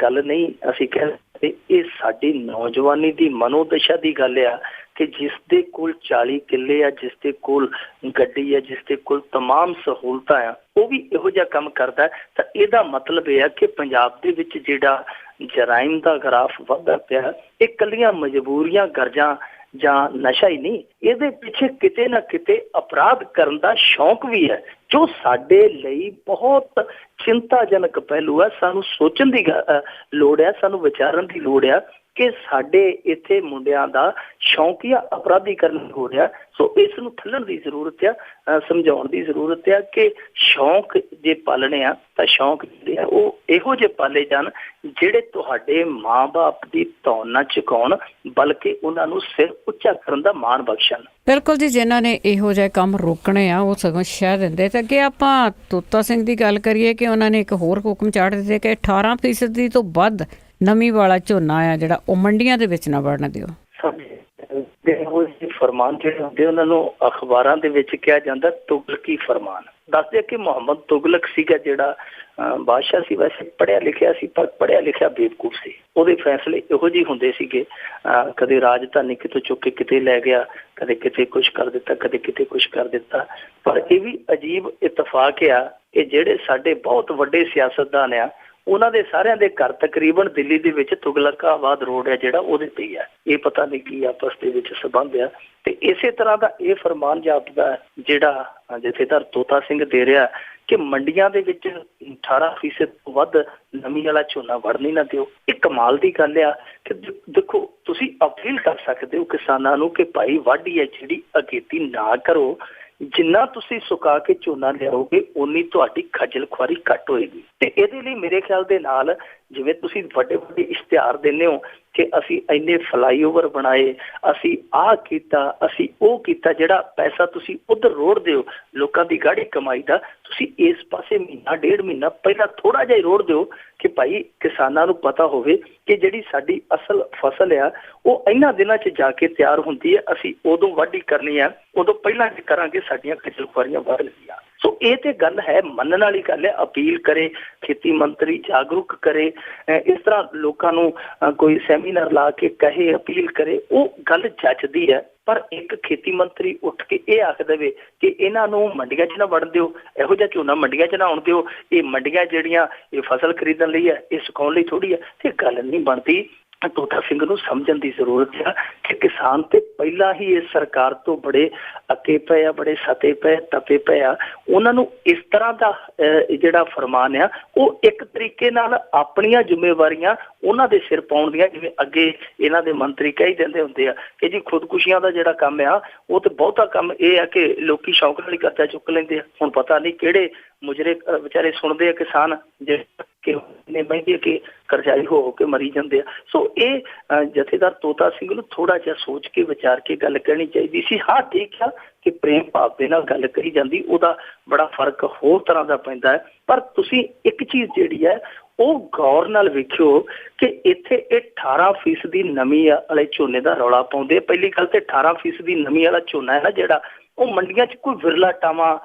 B: ਗੱਲ ਨਹੀਂ ਅਸੀਂ ਕਹਿ ਸਕਦੇ, ਇਹ ਸਾਡੀ ਨੌਜਵਾਨੀ ਦੀ ਮਨੋਦਸ਼ਾ ਦੀ ਗੱਲ ਆ ਕਿ ਜਿਸ ਦੇ ਕੋਲ 40 ਕਿੱਲੇ ਆ, ਜਿਸ ਦੇ ਕੋਲ ਗੱਡੀ ਆ, ਜਿਸ ਦੇ ਕੋਲ ਤਮਾਮ ਸਹੂਲਤਾਂ ਆ, ਉਹ ਵੀ ਇਹੋ ਜਿਹਾ ਕੰਮ ਕਰਦਾ। ਤਾਂ ਇਹਦਾ ਮਤਲਬ ਇਹ ਆ ਕਿ ਪੰਜਾਬ ਦੇ ਵਿੱਚ ਜਿਹੜਾ ਜਰਾਇਮ ਦਾ ਗ੍ਰਾਫ ਵੱਧਦਾ ਪਿਆ, ਇਹ ਇਕੱਲੀਆਂ ਮਜਬੂਰੀਆਂ, ਗਰਜਾਂ ਜਾਂ ਨਸ਼ਾ ਹੀ ਨਹੀਂ, ਇਹਦੇ ਪਿੱਛੇ ਕਿਤੇ ਨਾ ਕਿਤੇ ਅਪਰਾਧ ਕਰਨ ਦਾ ਸ਼ੌਂਕ ਵੀ ਹੈ, ਜੋ ਸਾਡੇ ਲਈ ਬਹੁਤ ਚਿੰਤਾਜਨਕ ਪਹਿਲੂ ਹੈ। ਸਾਨੂੰ ਸੋਚਣ ਦੀ ਲੋੜ ਹੈ, ਸਾਨੂੰ ਵਿਚਾਰਨ ਦੀ ਲੋੜ ਹੈ ਕਿ ਸਾਡੇ ਇੱਥੇ ਮੁੰਡਿਆਂ ਦਾ ਸ਼ੌਂਕੀਆ ਅਪਰਾਧੀਕਰਨ ਹੋ ਰਿਹਾ। ਸੋ ਇਸ ਨੂੰ ਠੱਲਣ ਦੀ ਜ਼ਰੂਰਤ ਆ, ਸਮਝਾਉਣ ਦੀ ਜ਼ਰੂਰਤ ਆ ਕਿ ਸ਼ੌਂਕ ਜੇ ਪਾਲਣੇ ਆ ਤਾਂ ਸ਼ੌਂਕ ਜਿਹੜੇ ਆ ਉਹ ਇਹੋ ਜਿਹੇ ਪਾਲੇ ਜਾਣ ਜਿਹੜੇ ਤੁਹਾਡੇ ਮਾਂ-ਬਾਪ ਦੀ ਧੌਣ ਨਾ ਝੁਕਾਉਣ, ਬਲਕਿ ਉਹਨਾਂ ਨੂੰ ਸਿਰ ਉੱਚਾ ਕਰਨ ਦਾ ਮਾਣ ਬਖਸ਼ਣ।
A: ਬਿਲਕੁਲ ਜੀ, ਜਿਨ੍ਹਾਂ ਨੇ ਇਹੋ ਜਿਹੇ ਕੰਮ ਰੋਕਣੇ ਆ ਉਹ ਸਗੋਂ ਸ਼ਹਿ ਦਿੰਦੇ। ਤੇ ਅੱਗੇ ਆਪਾਂ ਤੋਤਾ ਸਿੰਘ ਦੀ ਗੱਲ ਕਰੀਏ ਕਿ ਉਹਨਾਂ ਨੇ ਇੱਕ ਹੋਰ ਹੁਕਮ ਚਾੜ ਦਿੱਤੇ ਕਿ 18% ਤੋਂ ਵੱਧ ਨਮੀ ਵਾਲਾ ਝੋਨਾ ਆ ਜਿਹੜਾ ਉਹ ਮੰਡੀਆਂ ਦੇ ਵਿੱਚ ਨਾ ਵੜਨ ਦਿਓ।
B: ਫਰਮਾਨ ਜਿਹੜੇ ਹੁੰਦੇ ਉਹਨਾਂ ਨੂੰ ਅਖਬਾਰਾਂ ਦੇ ਵਿੱਚ ਕਿਹਾ ਜਾਂਦਾ ਤੁਗਲਕੀ ਫਰਮਾਨ। ਦੱਸਦੇ ਕਿ ਮੁਹੰਮਦ ਤੁਗਲਕ ਸੀਗਾ ਜਿਹੜਾ ਬਾਦਸ਼ਾਹ ਸੀ, ਵੈਸੇ ਪੜ੍ਹਿਆ ਲਿਖਿਆ ਸੀ ਪਰ ਪੜ੍ਹਿਆ ਲਿਖਿਆ ਬੇਵਕੂਫ ਸੀ। ਉਹਦੇ ਫੈਸਲੇ ਇਹੋ ਜਿਹੇ ਹੁੰਦੇ ਸੀਗੇ, ਕਦੇ ਰਾਜਧਾਨੀ ਕਿਤੋਂ ਚੁੱਕ ਕੇ ਕਿਤੇ ਲੈ ਗਿਆ, ਕਦੇ ਕਿਤੇ ਕੁਛ ਕਰ ਦਿੱਤਾ, ਕਦੇ ਕਿਤੇ ਕੁਛ ਕਰ ਦਿੱਤਾ। ਪਰ ਇਹ ਵੀ ਅਜੀਬ ਇਤਫਾਕ ਆ ਕਿ ਜਿਹੜੇ ਸਾਡੇ ਬਹੁਤ ਵੱਡੇ ਸਿਆਸਤਦਾਨ ਆ, ਉਹਨਾਂ ਦੇ ਸਾਰਿਆਂ ਦੇ ਘਰ ਤਕਰੀਬਨ ਦਿੱਲੀ ਦੇ ਵਿੱਚ ਤੁਗਲਕਾਬਾਦ ਰੋਡ ਹੈ ਜਿਹੜਾ ਉਹਦੇ ਤੇ ਹੀ ਹੈ। ਇਹ ਪਤਾ ਨਹੀਂ ਕੀ ਆਪਸ ਦੇ ਵਿੱਚ ਸੰਬੰਧ ਆ। ਤੇ ਇਸੇ ਤਰ੍ਹਾਂ ਦਾ ਇਹ ਫਰਮਾਨ ਜਾਪਦਾ ਜਿਹੜਾ ਜਥੇਦਾਰ ਤੋਤਾ ਸਿੰਘ ਦੇ ਰਿਹਾ ਕਿ ਮੰਡੀਆਂ ਦੇ ਵਿੱਚ 18% ਤੋਂ ਵੱਧ ਨਮੀ ਵਾਲਾ ਝੋਨਾ ਵੜਨ ਨਾ ਦਿਓ। ਇਹ ਕਮਾਲ ਦੀ ਗੱਲ ਆ ਕਿ ਦੇਖੋ, ਤੁਸੀਂ ਅਪੀਲ ਕਰ ਸਕਦੇ ਹੋ ਕਿਸਾਨਾਂ ਨੂੰ ਕਿ ਭਾਈ ਵਾਢੀ ਹੈ ਜਿਹੜੀ ਅਗੇਤੀ ਨਾ ਕਰੋ, ਜਿੰਨਾ ਤੁਸੀਂ ਸੁਕਾ ਕੇ ਝੋਨਾ ਲਿਆਓਗੇ ਓਨੀ ਤੁਹਾਡੀ ਖੱਜਲ ਖੁਆਰੀ ਘੱਟ ਹੋਏਗੀ। ਤੇ ਇਹਦੇ ਲਈ ਮੇਰੇ ਖਿਆਲ ਦੇ ਨਾਲ ਜਿਵੇਂ ਤੁਸੀਂ ਵੱਡੇ ਵੱਡੇ ਇਸ਼ਤਿਹਾਰ ਦਿੰਦੇ ਹੋ ਕਿ ਅਸੀਂ ਇੰਨੇ ਫਲਾਈਓਵਰ ਬਣਾਏ, ਅਸੀਂ ਆਹ ਕੀਤਾ, ਅਸੀਂ ਉਹ ਕੀਤਾ, ਜਿਹੜਾ ਪੈਸਾ ਤੁਸੀਂ ਉੱਧਰ ਰੋੜ ਦਿਓ ਲੋਕਾਂ ਦੀ ਗਾੜੀ ਕਮਾਈ ਦਾ, ਤੁਸੀਂ ਇਸ ਪਾਸੇ ਮਹੀਨਾ 1.5 ਮਹੀਨਾ ਪਹਿਲਾਂ ਥੋੜ੍ਹਾ ਜਿਹਾ ਰੋੜ ਦਿਓ ਕਿ ਭਾਈ ਕਿਸਾਨਾਂ ਨੂੰ ਪਤਾ ਹੋਵੇ ਕਿ ਜਿਹੜੀ ਸਾਡੀ ਅਸਲ ਫਸਲ ਆ ਉਹ ਇਹਨਾਂ ਦਿਨਾਂ 'ਚ ਜਾ ਕੇ ਤਿਆਰ ਹੁੰਦੀ ਹੈ, ਅਸੀਂ ਉਦੋਂ ਵਾਢੀ ਕਰਨੀ ਆ, ਉਦੋਂ ਪਹਿਲਾਂ ਕਰਾਂਗੇ, ਸਾਡੀਆਂ ਖੱਜਲ ਖੁਆਰੀਆਂ ਵੱਧ ਰਹੀਆਂ। ਸੋ ਇਹ ਤੇ ਗੱਲ ਹੈ, ਮੰਨਣ ਵਾਲੀ ਗੱਲ ਹੈ। ਅਪੀਲ ਕਰੇ ਖੇਤੀ ਮੰਤਰੀ, ਜਾਗਰੂਕ ਕਰੇ, ਇਸ ਤਰ੍ਹਾਂ ਲੋਕਾਂ ਨੂੰ ਕੋਈ ਸੈਮੀਨਾਰ ਲਾ ਕੇ ਕਹੇ, ਅਪੀਲ ਕਰੇ, ਉਹ ਗੱਲ ਜੱਜਦੀ ਹੈ। ਪਰ ਇੱਕ ਖੇਤੀ ਮੰਤਰੀ ਉੱਠ ਕੇ ਇਹ ਆਖ ਦੇਵੇ ਕਿ ਇਹਨਾਂ ਨੂੰ ਮੰਡੀਆਂ 'ਚ ਨਾ ਵੜਨ ਦਿਓ, ਇਹੋ ਜਿਹਾ ਝੋਨਾ ਮੰਡੀਆਂ 'ਚ ਨਾ ਆਉਣ ਦਿਓ, ਇਹ ਮੰਡੀਆਂ ਜਿਹੜੀਆਂ ਇਹ ਫਸਲ ਖਰੀਦਣ ਲਈ ਹੈ, ਇਹ ਸੁਕਾਉਣ ਲਈ ਥੋੜ੍ਹੀ ਹੈ, ਤੇ ਗੱਲ ਨਹੀਂ ਬਣਦੀ। ਤੋਤਾ ਸਿੰਘ ਨੂੰ ਸਮਝਣ ਦੀ ਜ਼ਰੂਰਤ ਹੈ ਕਿ ਕਿਸਾਨ ਤੇ ਪਹਿਲਾਂ ਹੀ ਇਸ ਸਰਕਾਰ ਤੋਂ ਬੜੇ ਅੱਕੇ ਪਏ ਆ, ਬੜੇ ਸਤੇ ਪਏ, ਤਪੇ ਪਏ ਆ। ਉਹਨਾਂ ਨੂੰ ਇਸ ਤਰ੍ਹਾਂ ਦਾ ਜਿਹੜਾ ਫਰਮਾਨ ਆ ਉਹ ਇੱਕ ਤਰੀਕੇ ਨਾਲ ਆਪਣੀਆਂ ਜ਼ਿੰਮੇਵਾਰੀਆਂ ਉਹਨਾਂ ਦੇ ਸਿਰ ਪਾਉਣ ਦੀਆਂ, ਜਿਵੇਂ ਅੱਗੇ ਇਹਨਾਂ ਦੇ ਮੰਤਰੀ ਕਹਿ ਦਿੰਦੇ ਹੁੰਦੇ ਆ ਕਿ ਜੀ ਖੁਦਕੁਸ਼ੀਆਂ ਦਾ ਜਿਹੜਾ ਕੰਮ ਆ ਉਹ ਤੇ ਬਹੁਤਾ ਕੰਮ ਇਹ ਆ ਕਿ ਲੋਕੀ ਸ਼ੌਂਕ ਨਾਲ ਹੀ ਕਰਜ਼ਾ ਚੁੱਕ ਲੈਂਦੇ ਆ। ਹੁਣ ਪਤਾ ਨਹੀਂ ਕਿਹੜੇ ਮੁਜਰੇ ਵਿਚਾਰੇ ਸੁਣਦੇ ਆ ਕਿਸਾਨ ਜਿਹੜੇ ਮਹਿੰਗੇ ਕਿ ਕਰਜ਼ਾਈ ਹੋ ਕੇ ਮਰੀ ਜਾਂਦੇ ਆ। ਸੋ ਇਹ ਜਥੇਦਾਰ ਤੋਤਾ ਸਿੰਘ ਨੂੰ ਥੋੜਾ ਜਿਹਾ ਸੋਚ ਕੇ ਵਿਚਾਰ ਕੇ ਗੱਲ ਕਹਿਣੀ ਚਾਹੀਦੀ ਸੀ। ਹਾਂ ਠੀਕ ਆ ਕਿ ਪ੍ਰੇਮ ਭਾਵ ਦੇ ਨਾਲ ਗੱਲ ਕਹੀ ਜਾਂਦੀ, ਉਹਦਾ ਬੜਾ ਫਰਕ ਹੋਰ ਤਰ੍ਹਾਂ ਦਾ ਪੈਂਦਾ ਹੈ। ਪਰ ਤੁਸੀਂ ਇੱਕ ਚੀਜ਼ ਜਿਹੜੀ ਹੈ ਉਹ ਗੌਰ ਨਾਲ ਵੇਖਿਓ ਕਿ ਇੱਥੇ ਇਹ 18% ਨਮੀ ਵਾਲੇ ਝੋਨੇ ਦਾ ਰੌਲਾ ਪਾਉਂਦੇ। ਪਹਿਲੀ ਗੱਲ ਤੇ 18% ਨਮੀ ਵਾਲਾ ਝੋਨਾ ਹੈ ਨਾ ਜਿਹੜਾ, ਉਹ ਮੰਡੀਆਂ 'ਚ ਕੋਈ ਵਿਰਲਾ ਟਾਵਾਂ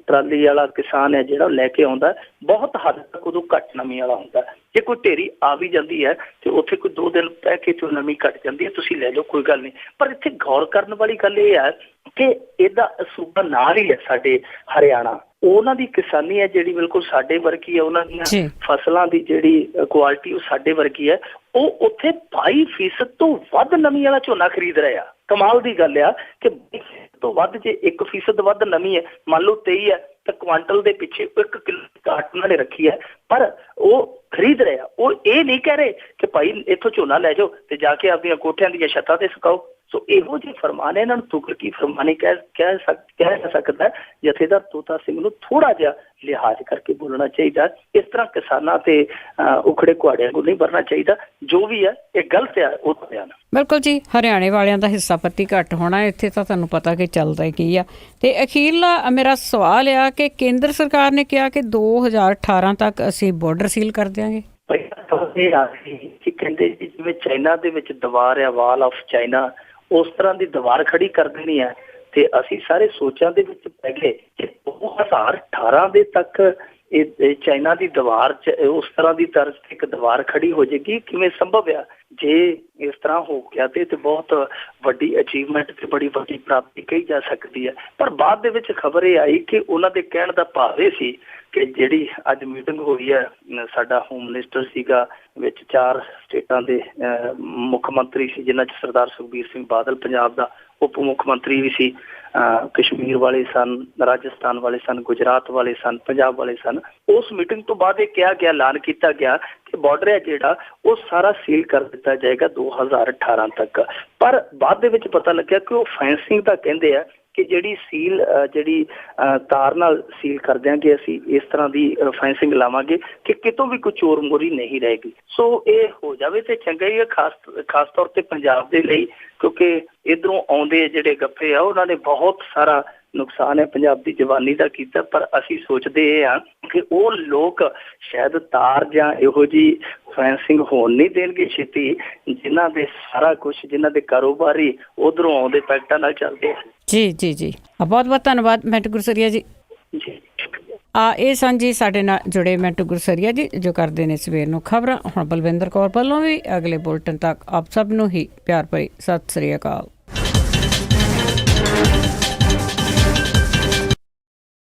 B: ਟਰਾਲੀ ਵਾਲਾ ਕਿਸਾਨ ਹੈ ਜਿਹੜਾ ਲੈ ਕੇ ਆਉਂਦਾ, ਬਹੁਤ ਹੱਦ ਤੱਕ ਉਦੋਂ ਘੱਟ ਨਮੀ ਵਾਲਾ ਹੁੰਦਾ। ਜੇ ਕੋਈ ਢੇਰੀ ਆ ਵੀ ਜਾਂਦੀ ਹੈ ਤੇ ਉੱਥੇ ਕੋਈ 2 ਦਿਨ ਪੈ ਕੇ ਤੋਂ ਨਮੀ ਘੱਟ ਜਾਂਦੀ ਹੈ, ਤੁਸੀਂ ਲੈ ਲਓ, ਕੋਈ ਗੱਲ ਨਹੀਂ। ਪਰ ਇੱਥੇ ਗੌਰ ਕਰਨ ਵਾਲੀ ਗੱਲ ਇਹ ਹੈ ਕਿ ਇਹਦਾ ਸੂਬਾ ਨਾਲ ਹੀ ਹੈ ਸਾਡੇ ਹਰਿਆਣਾ, ਉਹਨਾਂ ਦੀ ਕਿਸਾਨੀ ਹੈ ਜਿਹੜੀ ਬਿਲਕੁਲ ਸਾਡੇ ਵਰਗੀ ਹੈ, ਉਹਨਾਂ ਦੀਆਂ ਫਸਲਾਂ ਦੀ ਜਿਹੜੀ ਕੁਆਲਿਟੀ ਉਹ ਸਾਡੇ ਵਰਗੀ ਹੈ। ਉਹ ਉੱਥੇ 22% ਤੋਂ ਵੱਧ ਨਮੀ ਵਾਲਾ ਝੋਨਾ ਖਰੀਦ ਰਹੇ ਆ। ਕਮਾਲ ਦੀ ਗੱਲ ਆ ਕਿ 22% ਤੋਂ ਵੱਧ, ਜੇ 1% ਵੱਧ ਨਮੀ ਹੈ, ਮੰਨ ਲਓ 23 ਹੈ ਤਾਂ ਕੁਆਂਟਲ ਦੇ ਪਿੱਛੇ 1 ਕਿਲੋ ਕਾਟ ਉਹਨਾਂ ਨੇ ਰੱਖੀ ਹੈ, ਪਰ ਉਹ ਖਰੀਦ ਰਹੇ ਆ। ਉਹ ਇਹ ਨਹੀਂ ਕਹਿ ਰਹੇ ਕਿ ਭਾਈ ਇੱਥੋਂ ਝੋਨਾ ਲੈ ਜਾਓ ਤੇ ਜਾ ਕੇ ਆਪਣੀਆਂ ਕੋਠਿਆਂ ਦੀਆਂ ਛੱਤਾਂ ਤੇ ਸੁਕਾਓ। ਸੋ ਇਹੋ ਜਿਹੇ ਫਰਮਾਨ ਇਹਨਾਂ ਨੂੰ ਤੁਗਲਕੀ ਫਰਮਾਨੇ ਕਹਿ ਸਕਦਾ। ਜਥੇਦਾਰ ਤੋਤਾ ਸਿੰਘ ਨੂੰ ਥੋੜਾ ਜਿਹਾ ਲਿਹਾਜ਼ ਕਰਕੇ ਬੋਲਣਾ ਚਾਹੀਦਾ। ਇਸ ਤਰ੍ਹਾਂ ਕਿਸਾਨਾਂ ਤੇ ਉਖੜੇ ਕੁਹਾੜਿਆਂ ਨੂੰ ਨਹੀਂ ਵਰਨਾ ਚਾਹੀਦਾ। ਜੋ ਵੀ ਹੈ ਇਹ ਗਲਤ ਹੈ ਉਹ ਬਿਆਨ।
A: ਬਿਲਕੁਲ ਜੀ, ਹਰਿਆਣੇ ਵਾਲਿਆਂ ਦਾ ਹਿੱਸਾ ਪੱਤੀ ਘੱਟ ਹੋਣਾ, ਇੱਥੇ ਤਾਂ ਤੁਹਾਨੂੰ ਪਤਾ ਕਿ ਚੱਲਦਾ ਕੀ ਆ। ਤੇ ਅਖੀਰਲਾ ਮੇਰਾ ਸਵਾਲ ਆ ਕਿ ਕੇਂਦਰ ਸਰਕਾਰ ਨੇ ਕਿਹਾ ਕਿ 2018 ਤੱਕ ਅਸੀਂ ਬਾਰਡਰ ਸੀਲ ਕਰ ਦਿਆਂਗੇ।
B: ਖਬਰ ਇਹ ਆ ਰਹੀ ਕਿ ਕਹਿੰਦੇ ਜੀ ਜਿਵੇਂ ਚਾਈਨਾ ਦੇ ਵਿੱਚ ਦੀਵਾਰ ਆ, ਵਾਲ ਆਫ ਚਾਈਨਾ, ਉਸ ਤਰ੍ਹਾਂ ਦੀ ਦੀਵਾਰ ਖੜੀ ਕਰ ਦੇਣੀ ਹੈ। ਤੇ ਅਸੀਂ ਸਾਰੇ ਸੋਚਾਂ ਦੇ ਵਿੱਚ ਪੈ ਗਏ ਕਿ 2018 ਦੇ ਤੱਕ ਇਹ ਚਾਈਨਾ ਦੀ ਦੀਵਾਰ ਚ ਉਸ ਤਰ੍ਹਾਂ ਦੀ ਤਰਜ਼ ਤੇ ਇੱਕ ਦੀਵਾਰ ਖੜੀ ਹੋ ਜਾਏਗੀ, ਕਿਵੇਂ ਸੰਭਵ ਆ? ਜੇ ਇਸ ਤਰ੍ਹਾਂ ਹੋ ਗਿਆ ਤੇ ਬਹੁਤ ਵੱਡੀ ਅਚੀਵਮੈਂਟ ਤੇ ਬੜੀ ਵੱਡੀ ਪ੍ਰਾਪਤੀ ਕਹੀ ਜਾ ਸਕਦੀ ਹੈ। ਪਰ ਬਾਅਦ ਦੇ ਵਿੱਚ ਖਬਰ ਇਹ ਆਈ ਕਿ ਉਹਨਾਂ ਦੇ ਕਹਿਣ ਦਾ ਭਾਵ ਇਹ ਸੀ ਕਿ ਜਿਹੜੀ ਅੱਜ ਮੀਟਿੰਗ ਹੋਈ ਹੈ, ਸਾਡਾ ਹੋਮ ਮਿਨਿਸਟਰ ਸੀਗਾ, ਵਿੱਚ 4 ਸਟੇਟਾਂ ਦੇ ਮੁੱਖ ਮੰਤਰੀ ਸੀ, ਜਿਨ੍ਹਾਂ 'ਚ ਸਰਦਾਰ ਸੁਖਬੀਰ ਸਿੰਘ ਬਾਦਲ ਪੰਜਾਬ ਦਾ ਉਪ ਮੁੱਖ ਮੰਤਰੀ ਵੀ ਸੀ, ਕਸ਼ਮੀਰ ਵਾਲੇ ਸਨ, ਰਾਜਸਥਾਨ ਵਾਲੇ ਸਨ, ਗੁਜਰਾਤ ਵਾਲੇ ਸਨ, ਪੰਜਾਬ ਵਾਲੇ ਸਨ। ਉਸ ਮੀਟਿੰਗ ਤੋਂ ਬਾਅਦ ਇਹ ਕਿਹਾ ਗਿਆ, ਐਲਾਨ ਕੀਤਾ ਗਿਆ ਕਿ ਬਾਰਡਰ ਹੈ ਜਿਹੜਾ ਉਹ ਸਾਰਾ ਸੀਲ ਕਰ ਦਿੱਤਾ ਜਾਏਗਾ 2018 ਤੱਕ। ਪਰ ਬਾਅਦ ਦੇ ਵਿੱਚ ਪਤਾ ਲੱਗਿਆ ਕਿ ਉਹ ਫੈਂਸਿੰਗ ਤਾਂ ਕਹਿੰਦੇ ਆ ਕਿ ਜਿਹੜੀ ਸੀਲ ਜਿਹੜੀ ਤਾਰ ਨਾਲ ਸੀਲ ਕਰ ਦਿਆਂਗੇ, ਅਸੀਂ ਇਸ ਤਰ੍ਹਾਂ ਦੀ ਫੈਂਸਿੰਗ ਲਾਵਾਂਗੇ ਕਿ ਕਿਤੋਂ ਵੀ ਕੋਈ ਚੋਰ ਮੋਰੀ ਨਹੀਂ ਰਹੇਗੀ। ਸੋ ਇਹ ਹੋ ਜਾਵੇ ਤੇ ਚੰਗਾ ਹੀ ਹੈ, ਖਾਸ ਤੌਰ ਤੇ ਪੰਜਾਬ ਦੇ ਲਈ, ਕਿਉਂਕਿ ਇੱਧਰੋਂ ਆਉਂਦੇ ਜਿਹੜੇ ਗੱਫੇ ਆ ਉਹਨਾਂ ਨੇ ਬਹੁਤ ਸਾਰਾ ਨੁਕਸਾਨ ਹੈ ਪੰਜਾਬ ਦੀ ਜਵਾਨੀ ਦਾ ਕੀਤਾ। ਪਰ ਅਸੀਂ ਸੋਚਦੇ ਇਹ ਆ ਕਿ ਉਹ ਲੋਕ ਸ਼ਾਇਦ ਤਾਰ ਜਾਂ ਇਹੋ ਜਿਹੀ ਫੈਂਸਿੰਗ ਹੋਣ ਨਹੀਂ ਦੇਣਗੇ ਛੇਤੀ, ਜਿਨ੍ਹਾਂ ਦੇ ਸਾਰਾ ਕੁਝ, ਜਿਨ੍ਹਾਂ ਦੇ ਕਾਰੋਬਾਰੀ ਉਧਰੋਂ ਆਉਂਦੇ ਪੈਕਟਾਂ ਨਾਲ ਚੱਲਦੇ ਆ।
A: ਜੀ ਜੀ ਜੀ, ਬਹੁਤ ਬਹੁਤ ਧੰਨਵਾਦ ਮੈਂਟੂ ਗੁਰਸਰੀਆ ਜੀ।
B: ਜੀ
A: ਇਹ ਸਨ ਜੀ ਸਾਡੇ ਨਾਲ ਜੁੜੇ ਮੈਂਟੂ ਗੁਰਸਰੀਆ ਜੀ, ਜੋ ਕਰਦੇ ਨੇ ਸਵੇਰ ਨੂੰ ਖਬਰਾਂ। ਹੁਣ ਬਲਵਿੰਦਰ ਕੌਰ ਵੱਲੋਂ ਵੀ ਅਗਲੇ ਬੁਲਟਨ ਤੱਕ ਆਪ ਸਭ ਨੂੰ ਹੀ ਪਿਆਰ ਭਰੀ ਸਤਿ ਸ੍ਰੀ ਅਕਾਲ।